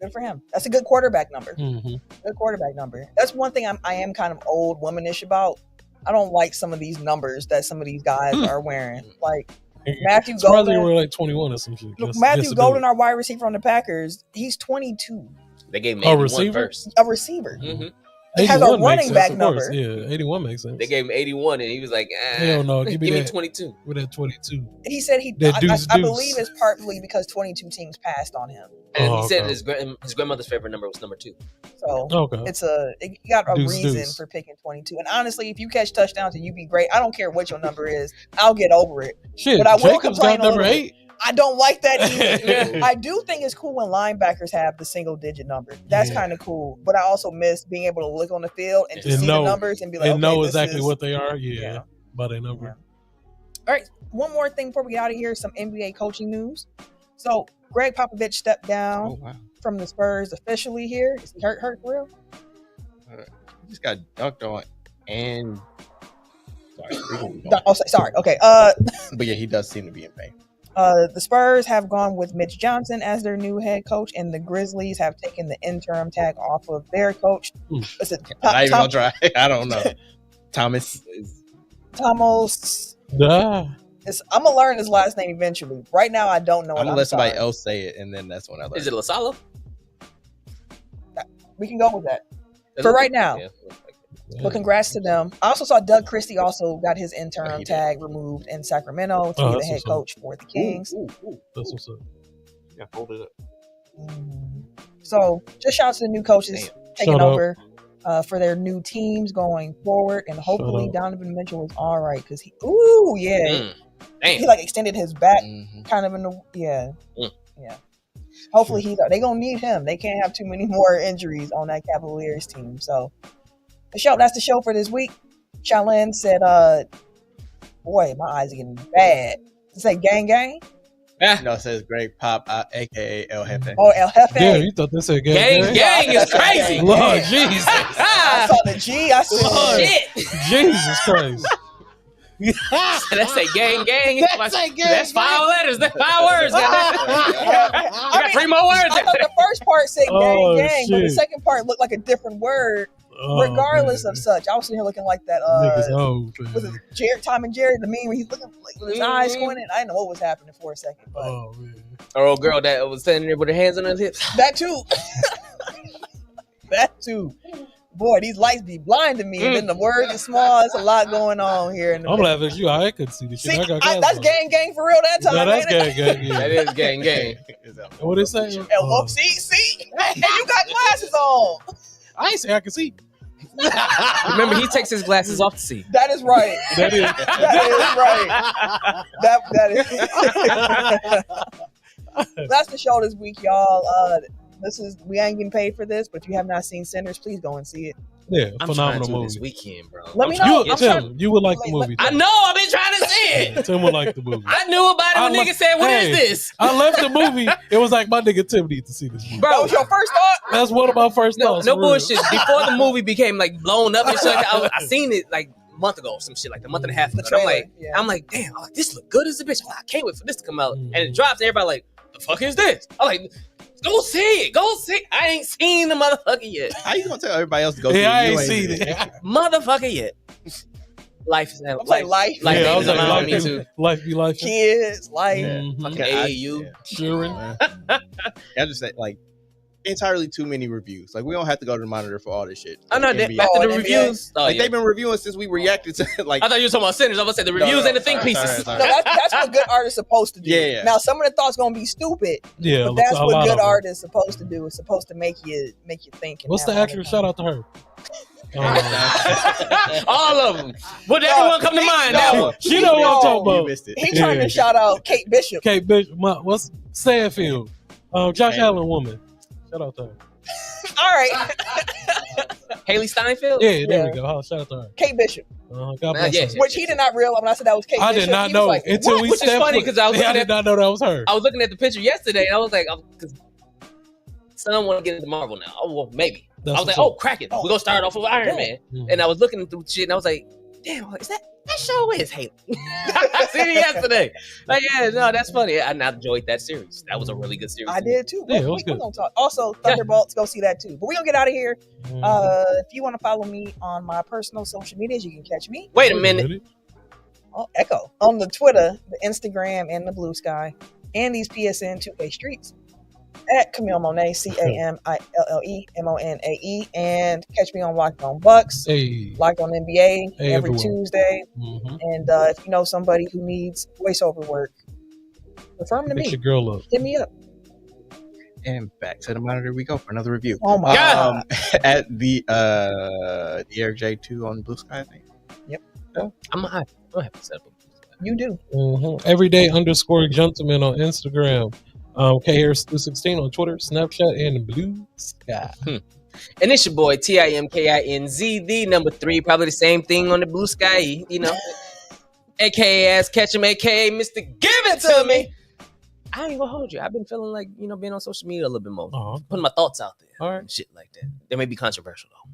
Good for him. That's a good quarterback number. Good quarterback number. That's one thing I am kind of old womanish about. I don't like some of these numbers that some of these guys are wearing. Like Matthew Golden. We're like 21 or some shit. Matthew Golden, our wide receiver on the Packers, he's 22. They gave him 81 first. A receiver. He has a running back number. Yeah, 81 makes sense. They gave him 81, and he was like, hell no, give me 22. With that 22. He said I believe it's partly because 22 teams passed on him. And he said his grandmother's favorite number was number 2. So you got a reason for picking 22. And honestly, if you catch touchdowns and you be great, I don't care what your number is. I'll get over it. Shit, but I will Jacobs complain got number 8. I don't like that either. I do think it's cool when linebackers have the single digit number. That's kind of cool. But I also miss being able to look on the field and see the numbers and be like, know exactly what they are. Yeah, by their number. Yeah. All right. One more thing before we get out of here, some NBA coaching news. So Greg Popovich stepped down from the Spurs officially here. Is he hurt for real? He just got dunked on and sorry. Okay. But yeah, he does seem to be in pain. The Spurs have gone with Mitch Johnson as their new head coach, and the Grizzlies have taken the interim tag off of their coach. Is it not even gonna try? I don't know. Thomas. I'm gonna learn his last name eventually. Right now, I don't know. I'm gonna let somebody else say it, and then that's when I learn. Is it Lasala? We can go with that for right now. Yeah. But congrats to them. I also saw Doug Christie also got his interim tag removed in Sacramento to be the head coach for the Kings. That's what's up. Yeah, hold it up. So just shout out to the new coaches taking over for their new teams going forward, and hopefully Donovan Mitchell is all right because he like extended his back kind of in the yeah. Hopefully they're gonna need him. They can't have too many more injuries on that Cavaliers team. So. That's the show for this week. Shaolin said, boy, my eyes are getting bad. It say gang gang? No, it says Greg Pop, a.k.a. El Jefe. Oh, El Jefe. Yeah, you thought they said gang gang? Gang is crazy. Lord Jesus. I saw the G. I said, shit. Jesus Christ. Let's say gang gang. That's 5 letters. That's 5 words. I got 3 more words. I thought the first part said gang gang, but the second part looked like a different word. Regardless of such, I was sitting here looking like that. Was it Tom and Jerry, the meme where he's looking like with his eyes squinting? I didn't know what was happening for a second. But our old girl that was standing there with her hands on her hips. That too. That too. boy, these lights be blinding me, and then the word is small. It's a lot going on here. I'm laughing at you. I couldn't see the shit. See, I got that's gang for real that time. No, that's gang. Yeah. That is gang. What it say? See, and you got glasses on. I ain't say I can see. Remember, he takes his glasses off to see. That is right. That is right. That's the show this week, y'all. We ain't getting paid for this, but if you have not seen Sinners, please go and see it. Yeah, I'm phenomenal movie. This weekend, bro. Let me know. Tim, you would like the movie. I know. I've been trying to see it. Tim would like the movie. I knew about it when niggas said, "What is this?" I left the movie. It was like my nigga Tim needs to see this movie. Bro, that was your first thought? That's one of my first thoughts. No bullshit. Before the movie became like blown up and shit, I seen it like a month ago or some shit, like a month and a half ago. I'm like, damn, this look good as a bitch. I can't wait for this to come out. And it drops, and everybody like, the fuck is this? I'm like, go see it. I ain't seen the motherfucker yet. How you gonna tell everybody else to go see it? I ain't seen it. Motherfucker yet. Life is life. Life. Yeah, I was like, allowing me to. Life be life. Kids, life. Fucking AAU. Sure. I just say, like, entirely too many reviews. Like, we don't have to go to the monitor for all this shit. I'm not back to the reviews. Like, they've been reviewing since we reacted to, like. I thought you were talking about Sinners. I was going to say the reviews and the think pieces. Sorry. No, that's what good art is supposed to do. Yeah. Now, some of the thoughts gonna be stupid. Yeah, but that's what good art is supposed to do. It's supposed to make you think. What's the actress? Shout out to her. All of them. Would everyone come to mind now? You know what I'm talking about. You missed it. He trying to shout out Kate Bishop. Kate Bishop. What's Stanfield? Josh Allen woman. Shout out to her. All right. Haley Steinfeld? Yeah, there we go. Shout out to her. Kate Bishop. God bless her. Which he did not realize when I said that was Kate Bishop. I did not know until we stepped. Which is funny because I did not know that was her. I was looking at the picture yesterday and I was like, because someone want to get into Marvel now. Oh, well, maybe. I was like, crack it. We're going to start off with Iron Man. Mm-hmm. And I was looking through shit and I was like, damn, is that show is Haley? I seen it yesterday. Like, yeah, no, that's funny. I enjoyed that series. That was a really good series. I did too. Yeah, it was good. Also, Thunderbolts, go see that too. But we're going to get out of here. If you want to follow me on my personal social medias, you can catch me. Wait a minute. Oh, Echo. On the Twitter, the Instagram, and the Blue Sky. And these PSN 2K streets. At Camille Monet, CamilleMonae, and catch me on Locked On Bucks, Locked On NBA every Tuesday. Mm-hmm. And if you know somebody who needs voiceover work, refer them to me. Your girl up. Hit me up. And back to the monitor we go for another review. Oh my God! At the Eric J2 on Blue Sky, I think. Yep. I'm gonna have to set up. You do. Mm-hmm. Everyday_gentleman on Instagram. K Harris 216 on Twitter, Snapchat, and Blue Sky. And it's your boy TIMKINZ, the number 3, probably the same thing on the Blue Sky, you know. AKA Ass Catch him, AKA Mr. Give It To Me. I ain't gonna hold you. I've been feeling like, being on social media a little bit more. Putting my thoughts out there. All right. And shit like that. They may be controversial though.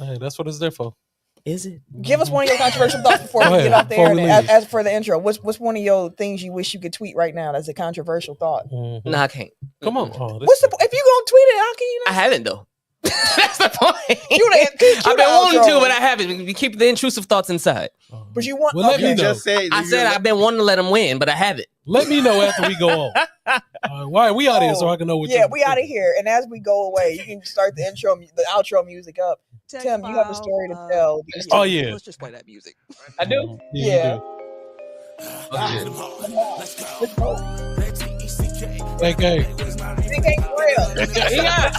Hey, that's what it's there for. Is it? Give us one of your controversial thoughts before we get out there. And as for the intro, what's one of your things you wish you could tweet right now that's a controversial thought? Mm-hmm. No, I can't. Come on. If you gonna tweet it, how can you not? I haven't though. That's the point. I've been wanting to, but I haven't. We keep the intrusive thoughts inside. But you want? Well, let me know. I said I've been wanting to let them win, but I haven't. Let me know after we go on. Why are we out here so I can know what? Yeah, we out of here. And as we go away, you can start the outro music up. Tim, you have a story to tell. Oh yeah. Let's just play that music. I do. Yeah. Let's go. Thank you. It ain't real. Yeah.